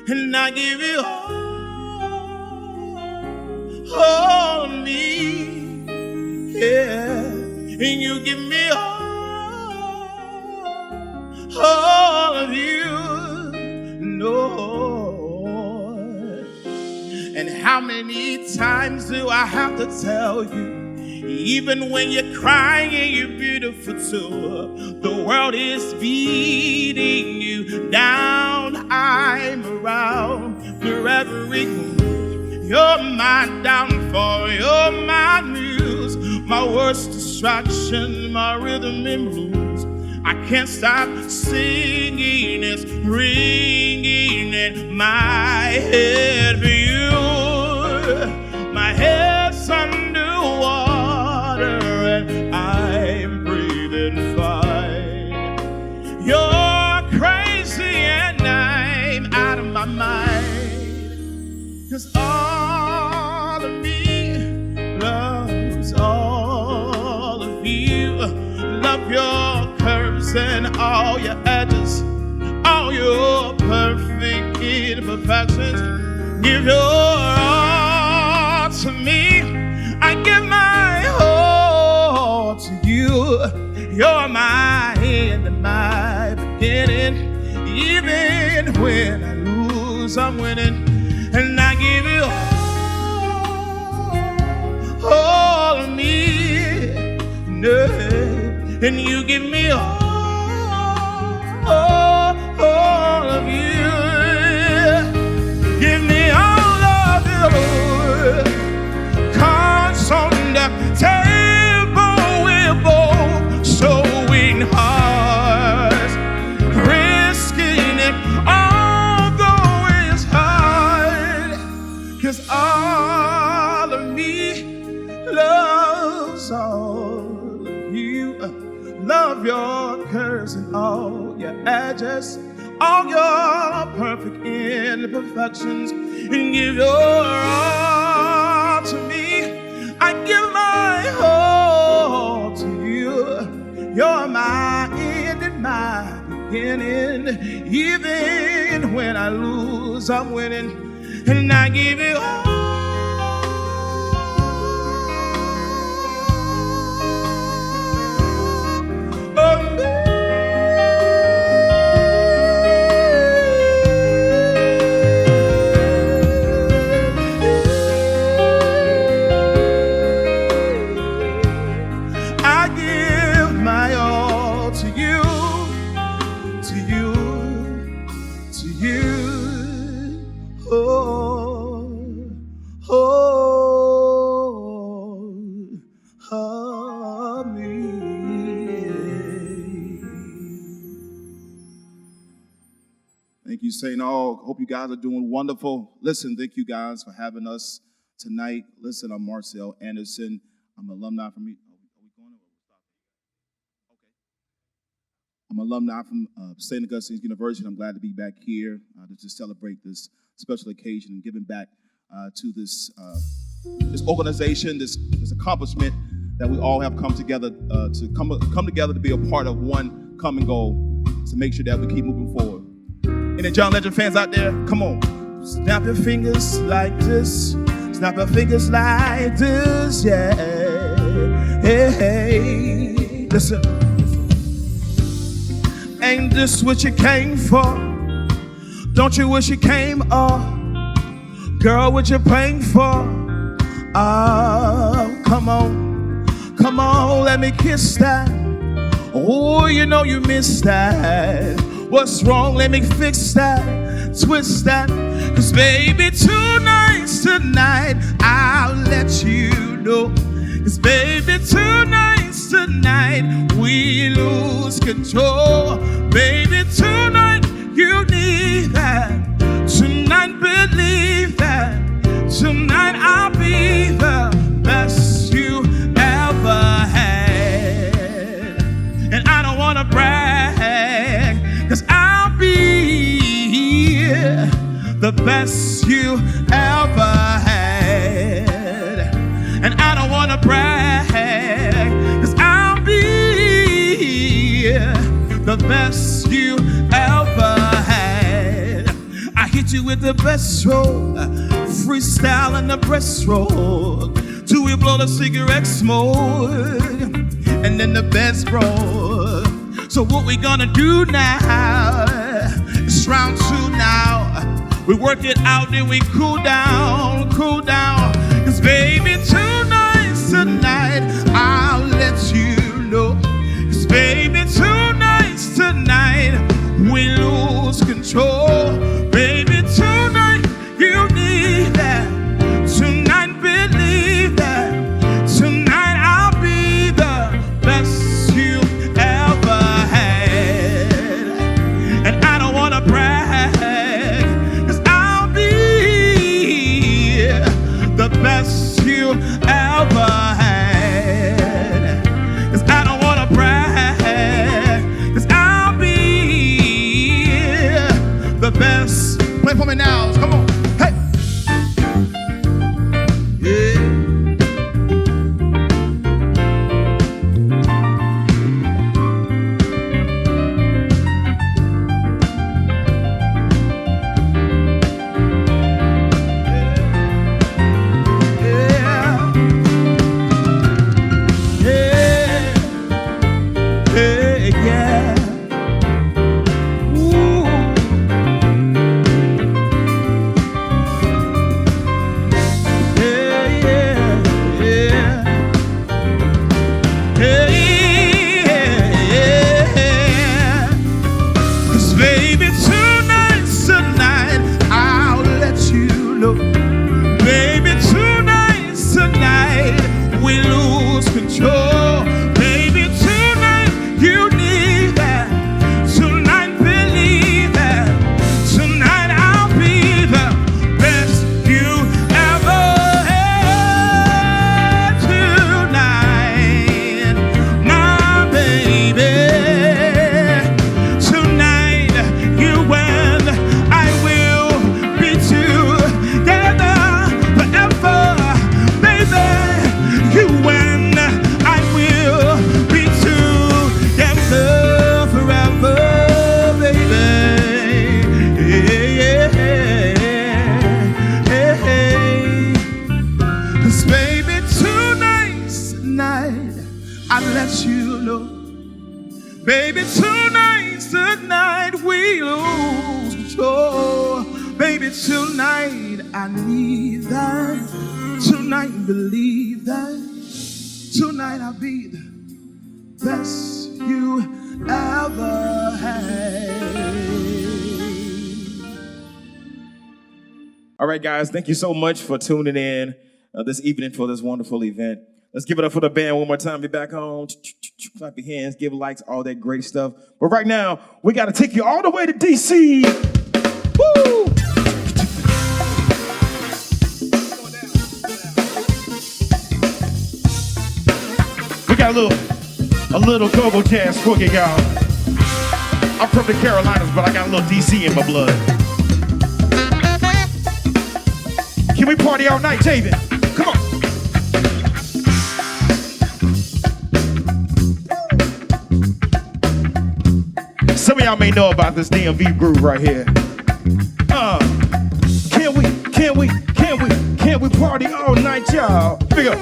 And I give you all of me, yeah. And you give me all of you, Lord. And how many times do I have to tell you? Even when you're crying, you're beautiful too. The world is beating you down. I'm around for every move. You're my downfall, you're my muse, my worst distraction, my rhythm and blues. I can't stop singing, it's ringing in my head for you. My head's underwater and I'm breathing fine. You're crazy and I'm out of my mind. 'Cause all of me loves all of you. Love your curves and all your edges, all your perfect imperfections. Give your all to me. I give my all to you. You're my end and my beginning. Even when I lose, I'm winning. And I give you all of me, no. And you give me all of you. Give me all of you. Cards on the table, we're both showing hearts, risking it, although it's hard. 'Cause all of me loves all of you. Love your curves and all your edges, all your perfect imperfections, and give your all to me. I give my all to you. You're my end and my beginning. Even when I lose, I'm winning. And I give you all of me. I give my all to you, to you, to you. Oh, me. Thank you, st-aug. Hope you guys are doing wonderful. Listen, thank you guys for having us tonight. Listen, I'm Marcel Anderson. I'm an alumni from. I'm an alumni from St. Augustine's University. I'm glad to be back here to celebrate this special occasion and giving back to this organization, this accomplishment that we all have come together to come together to be a part of one common goal, to make sure that we keep moving forward. Any John Legend fans out there? Come on. Snap your fingers like this. Snap your fingers like this, yeah. Hey, hey. Listen. Ain't this what you came for? Don't you wish you came up? Girl, what you paying for? Oh, come on, let me kiss that. Oh, you know you missed that. What's wrong? Let me fix that, twist that. 'Cause baby, tonight's tonight, I'll let you know. 'Cause baby, tonight's tonight, we lose control. Baby, tonight, you need that. Tonight, believe that. Tonight, I'll be the best you ever had. And I don't wanna brag, 'cause I'll be the best you ever had. And I don't wanna brag, 'cause I'll be the best you ever had. I hit you with the best stroke, freestyle in the breaststroke, till we blow the cigarette smoke, and then the best broke. So what we gonna do now? It's round 2 now. We work it out, then we cool down, cool down. 'Cause baby, tonight's tonight, I'll let you know. 'Cause baby, tonight's tonight, we lose control. Baby, tonight, you need that. Tonight, believe that. Tonight, I'll be the best you ever had. And I don't wanna brag, 'cause I'll be the best you ever had. 'Cause I don't wanna brag, 'cause I'll be the best. Play for me now, come on, hey. Yeah. Baby, tonight's the night we lose control. Baby, tonight I need that. Tonight believe that. Tonight I'll be the best you ever had. All right, guys, thank you so much for tuning in this evening for this wonderful event. Let's give it up for the band one more time. Be back home. Clap your hands, give likes, all that great stuff. But right now, we got to take you all the way to D.C. got a little go-go jazz for you, y'all. I'm from the Carolinas, but I got a little DC in my blood. Can we party all night, David? Come on. Some of y'all may know about this DMV groove right here. Can we party all night, y'all? Big up.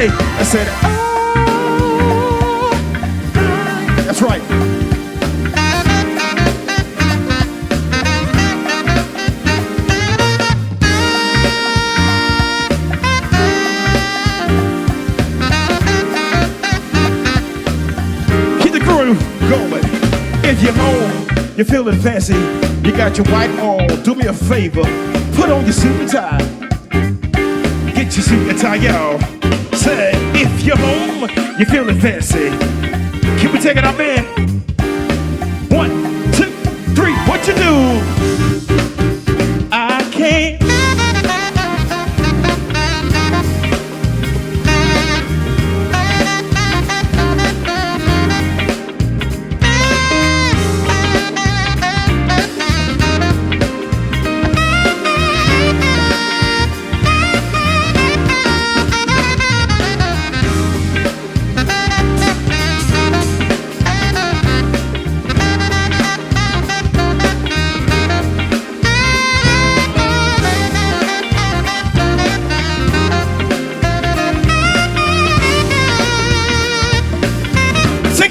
I said, oh, that's right. Keep the groove going. If you're home, you're feeling fancy, you got your white on, do me a favor, put on your suit and tie. Get your suit and tie, y'all. Say, if you're home, you're feeling fancy. Can we take it up, man? 1, 2, 3, what you do? I can't.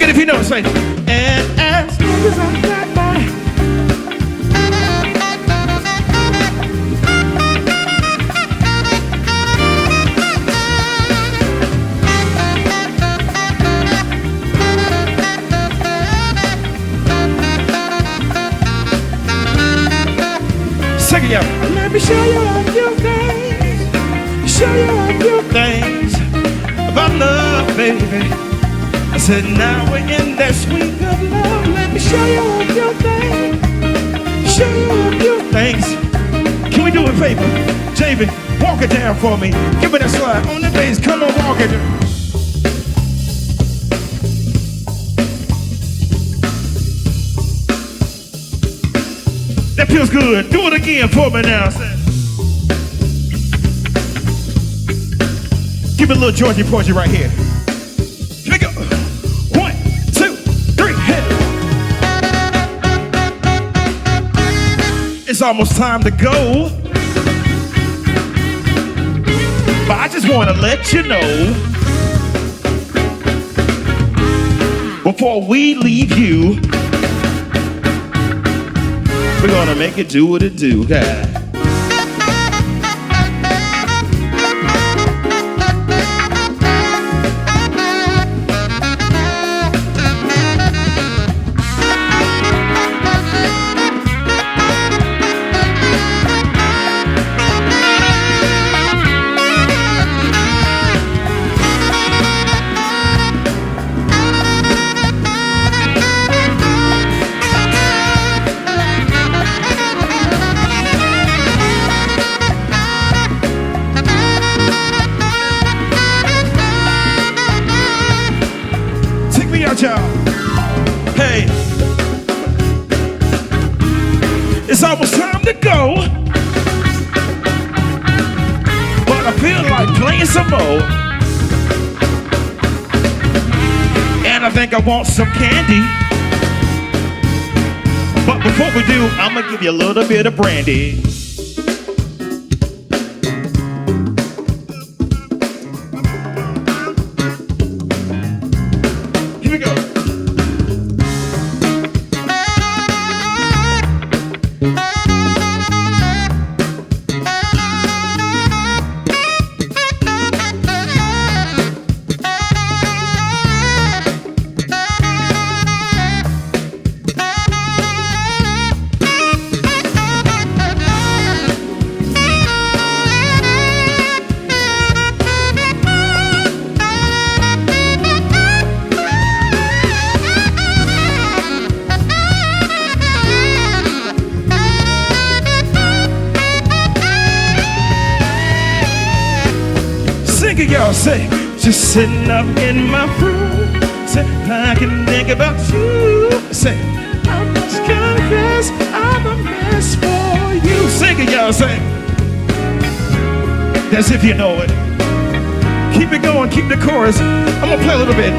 If you know what I'm saying. And as long as I got my sing it, y'all. Let me show you a few things. Show you a few things about love, baby. I said, now we're in that sweet good love. Let me show you a few things. Show you a few things. Can we do a favor? David, walk it down for me. Give me that slide on the bass. Come on, walk it. That feels good. Do it again for me now. Give me a little Georgie Porgy right here. Here we go. It's almost time to go, but I just want to let you know before we leave you, we're gonna make it do what it do, guys. Hey, it's almost time to go, but I feel like playing some more, and I think I want some candy. But before we do, I'm gonna give you a little bit of brandy. it, y'all. Say, just sitting up in my room. Say, I can think about you. Say, I must confess I'm a mess for you. Sing it, y'all. Say, as if you know it. Keep it going, keep the chorus. I'm gonna play a little bit.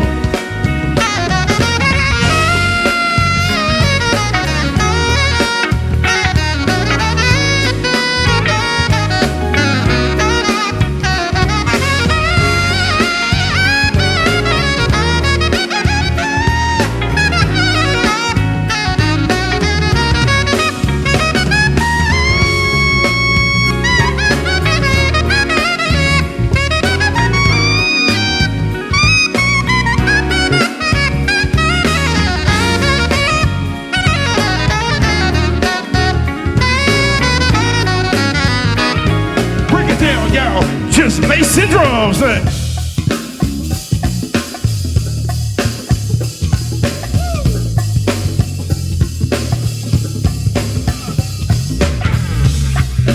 Just bass and drums.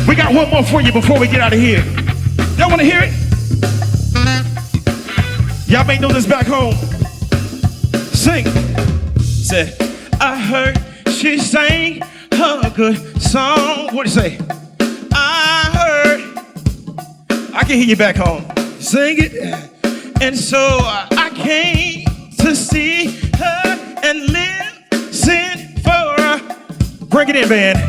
We got one more for you before we get out of here. Y'all want to hear it? Y'all may know this back home. Sing. Say, I heard she sang a good song. What'd you say? I can hear you back home. Sing it. And so I came to see her and listen for her. Break it in, band.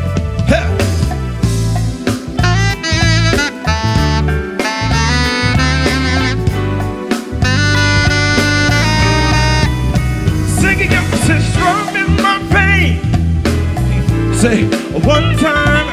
Sing it, y'all. Say, strong in my pain. Say, one time.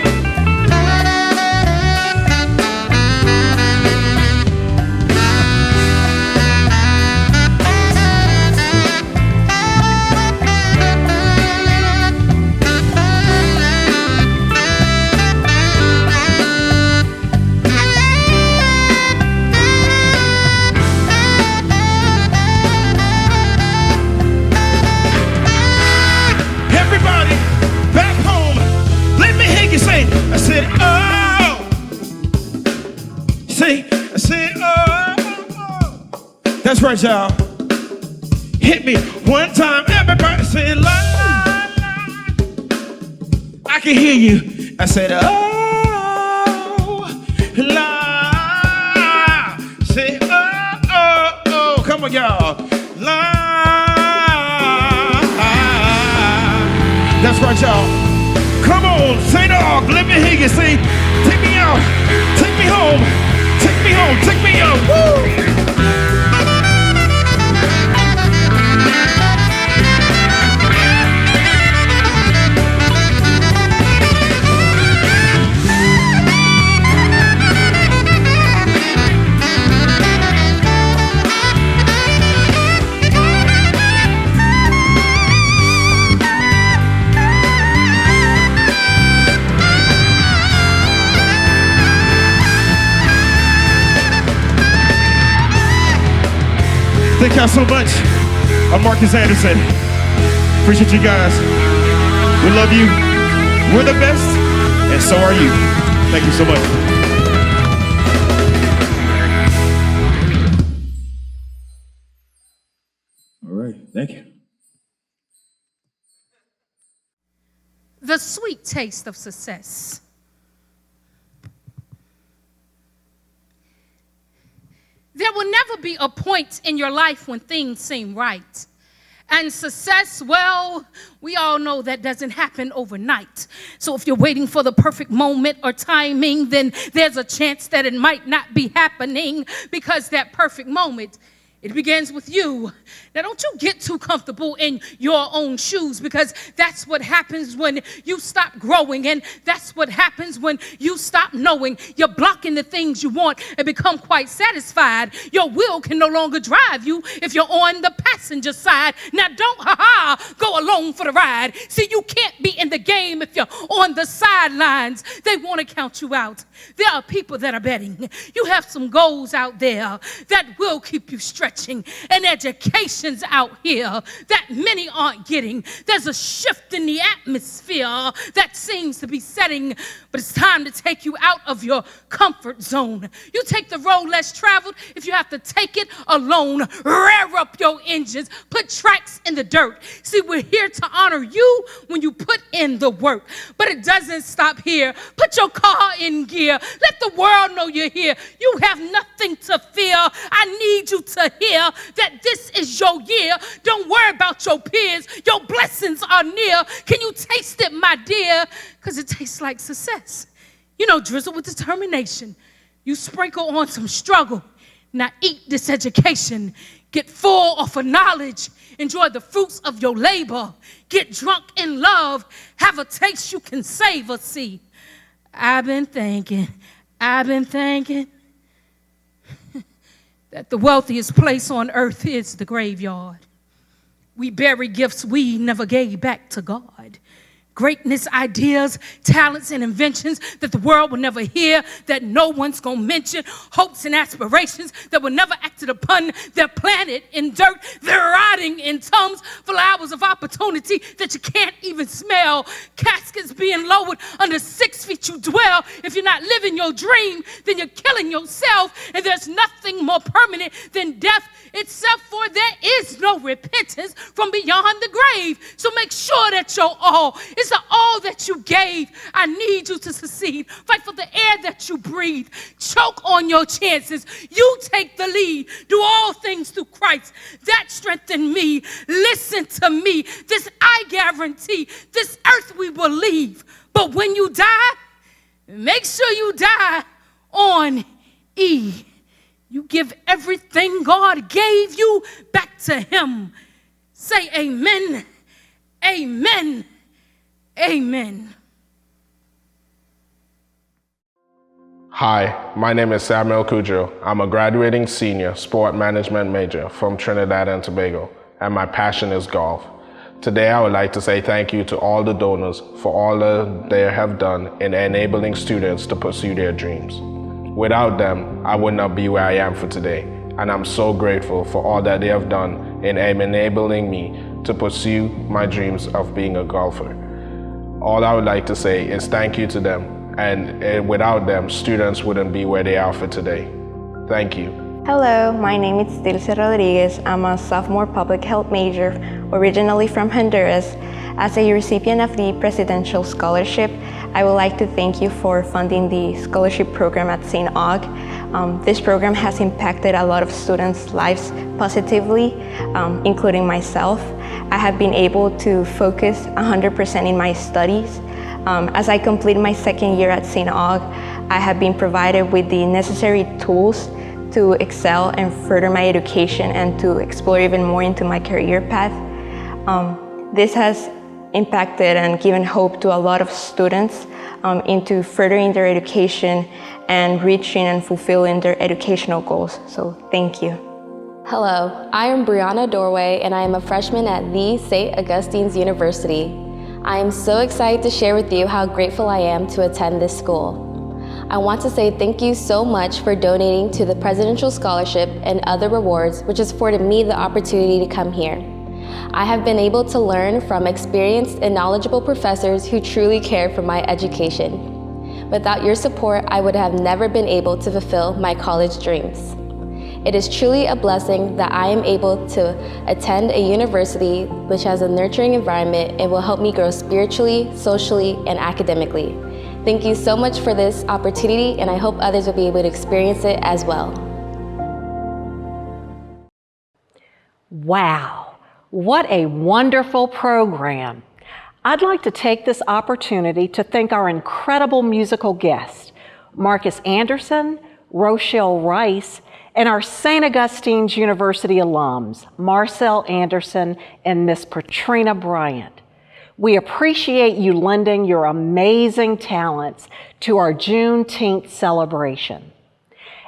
I said, oh. See, I said, oh. That's right, y'all. Hit me one time. Everybody say, la, la, la. I can hear you. I said, oh, la. Say, oh, oh, oh. Come on, y'all. La. That's right, y'all. Come on, st-aug, let me hear you say, take me out, take me home, take me home, take me out, woo! Thank y'all so much. I'm Marcus Anderson. Appreciate you guys. We love you. We're the best, and so are you. Thank you so much. All right, thank you. The sweet taste of success. There will never be a point in your life when things seem right. And success, well, we all know that doesn't happen overnight. So if you're waiting for the perfect moment or timing, then there's a chance that it might not be happening, because that perfect moment, it begins with you. Now, don't you get too comfortable in your own shoes, because that's what happens when you stop growing, and that's what happens when you stop knowing. You're blocking the things you want and become quite satisfied. Your will can no longer drive you if you're on the passenger side. Now, don't go along for the ride. See, you can't be in the game if you're on the sidelines. They want to count you out. There are people that are betting. You have some goals out there that will keep you stretching. stretching, and education's out here that many aren't getting. There's a shift in the atmosphere that seems to be setting, but it's time to take you out of your comfort zone. You take the road less traveled if you have to take it alone. Rev up your engines, put tracks in the dirt. See, we're here to honor you when you put in the work, but it doesn't stop here. Put your car in gear. Let the world know you're here. You have nothing to fear. I need you to hear that this is your year. Don't worry about your peers. Your blessings are near. Can you taste it, my dear? Because it tastes like success. You know, drizzle with determination. You sprinkle on some struggle. Now eat this education. Get full off of knowledge. Enjoy the fruits of your labor. Get drunk in love. Have a taste you can savor. See, I've been thinking that the wealthiest place on earth is the graveyard. We bury gifts we never gave back to God. Greatness, ideas, talents, and inventions that the world will never hear, that no one's gonna mention, hopes and aspirations that were never acted upon. They're planted in dirt, they're rotting in tombs, flowers of opportunity that you can't even smell. Caskets being lowered under 6 feet you dwell. If you're not living your dream, then you're killing yourself, and there's nothing more permanent than death itself, for there is no repentance from beyond the grave. So make sure that your all is the all that you gave. I need you to succeed. Fight for the air that you breathe. Choke on your chances. You take the lead. Do all things through Christ that strengthen me. Listen to me. This I guarantee. This earth we will leave. But when you die, make sure you die on E. You give everything God gave you back to Him. Say amen, amen, amen. Hi, my name is Samuel Kudrow. I'm a graduating senior sport management major from Trinidad and Tobago, and my passion is golf. Today, I would like to say thank you to all the donors for all that they have done in enabling students to pursue their dreams. Without them, I would not be where I am for today, and I'm so grateful for all that they have done in enabling me to pursue my dreams of being a golfer. All I would like to say is thank you to them, and without them, students wouldn't be where they are for today. Thank you. Hello, my name is Dilce Rodriguez. I'm a sophomore public health major, originally from Honduras. As a recipient of the Presidential Scholarship, I would like to thank you for funding the scholarship program at St-Aug. This program has impacted a lot of students' lives positively, including myself. I have been able to focus 100% in my studies. As I complete my second year at St-Aug, I have been provided with the necessary tools to excel and further my education and to explore even more into my career path. This has impacted and given hope to a lot of students into furthering their education and reaching and fulfilling their educational goals. So thank you. Hello, I am Brianna Dorway and I am a freshman at the St. Augustine's University. I am so excited to share with you how grateful I am to attend this school. I want to say thank you so much for donating to the Presidential Scholarship and other rewards, which has afforded me the opportunity to come here. I have been able to learn from experienced and knowledgeable professors who truly care for my education. Without your support, I would have never been able to fulfill my college dreams. It is truly a blessing that I am able to attend a university which has a nurturing environment and will help me grow spiritually, socially, and academically. Thank you so much for this opportunity, and I hope others will be able to experience it as well. Wow. What a wonderful program. I'd like to take this opportunity to thank our incredible musical guests, Marcus Anderson, Rochelle Rice, and our St. Augustine's University alums, Marcel Anderson and Miss Patrina Bryant. We appreciate you lending your amazing talents to our Juneteenth celebration.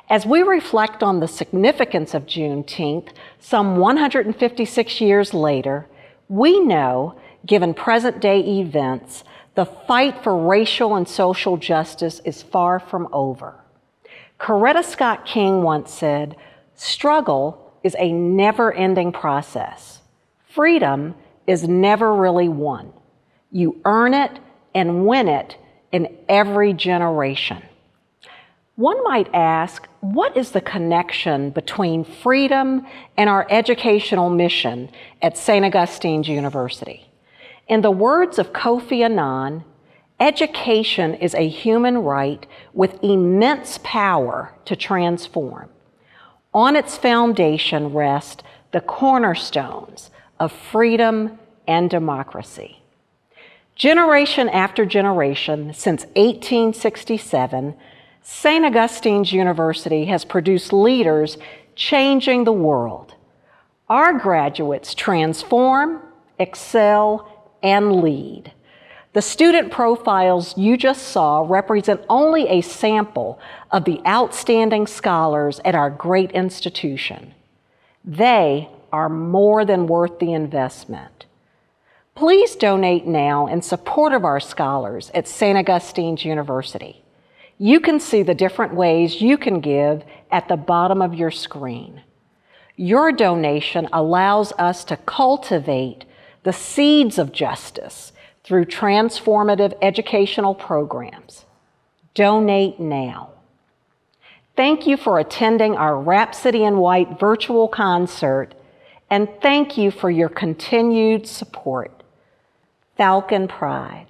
As we reflect on the significance of Juneteenth, some 156 years later, we know, given present-day events, the fight for racial and social justice is far from over. Coretta Scott King once said, "Struggle is a never-ending process. Freedom is never really won. You earn it and win it in every generation. One might ask, what is the connection between freedom and our educational mission at St. Augustine's University? In the words of Kofi Annan, education is a human right with immense power to transform. On its foundation rest the cornerstones of freedom and democracy. Generation after generation, since 1867, St. Augustine's University has produced leaders changing the world. Our graduates transform, excel, and lead. The student profiles you just saw represent only a sample of the outstanding scholars at our great institution. They are more than worth the investment. Please donate now in support of our scholars at St. Augustine's University. You can see the different ways you can give at the bottom of your screen. Your donation allows us to cultivate the seeds of justice through transformative educational programs. Donate now. Thank you for attending our Rhapsody in White virtual concert, and thank you for your continued support. Falcon Pride.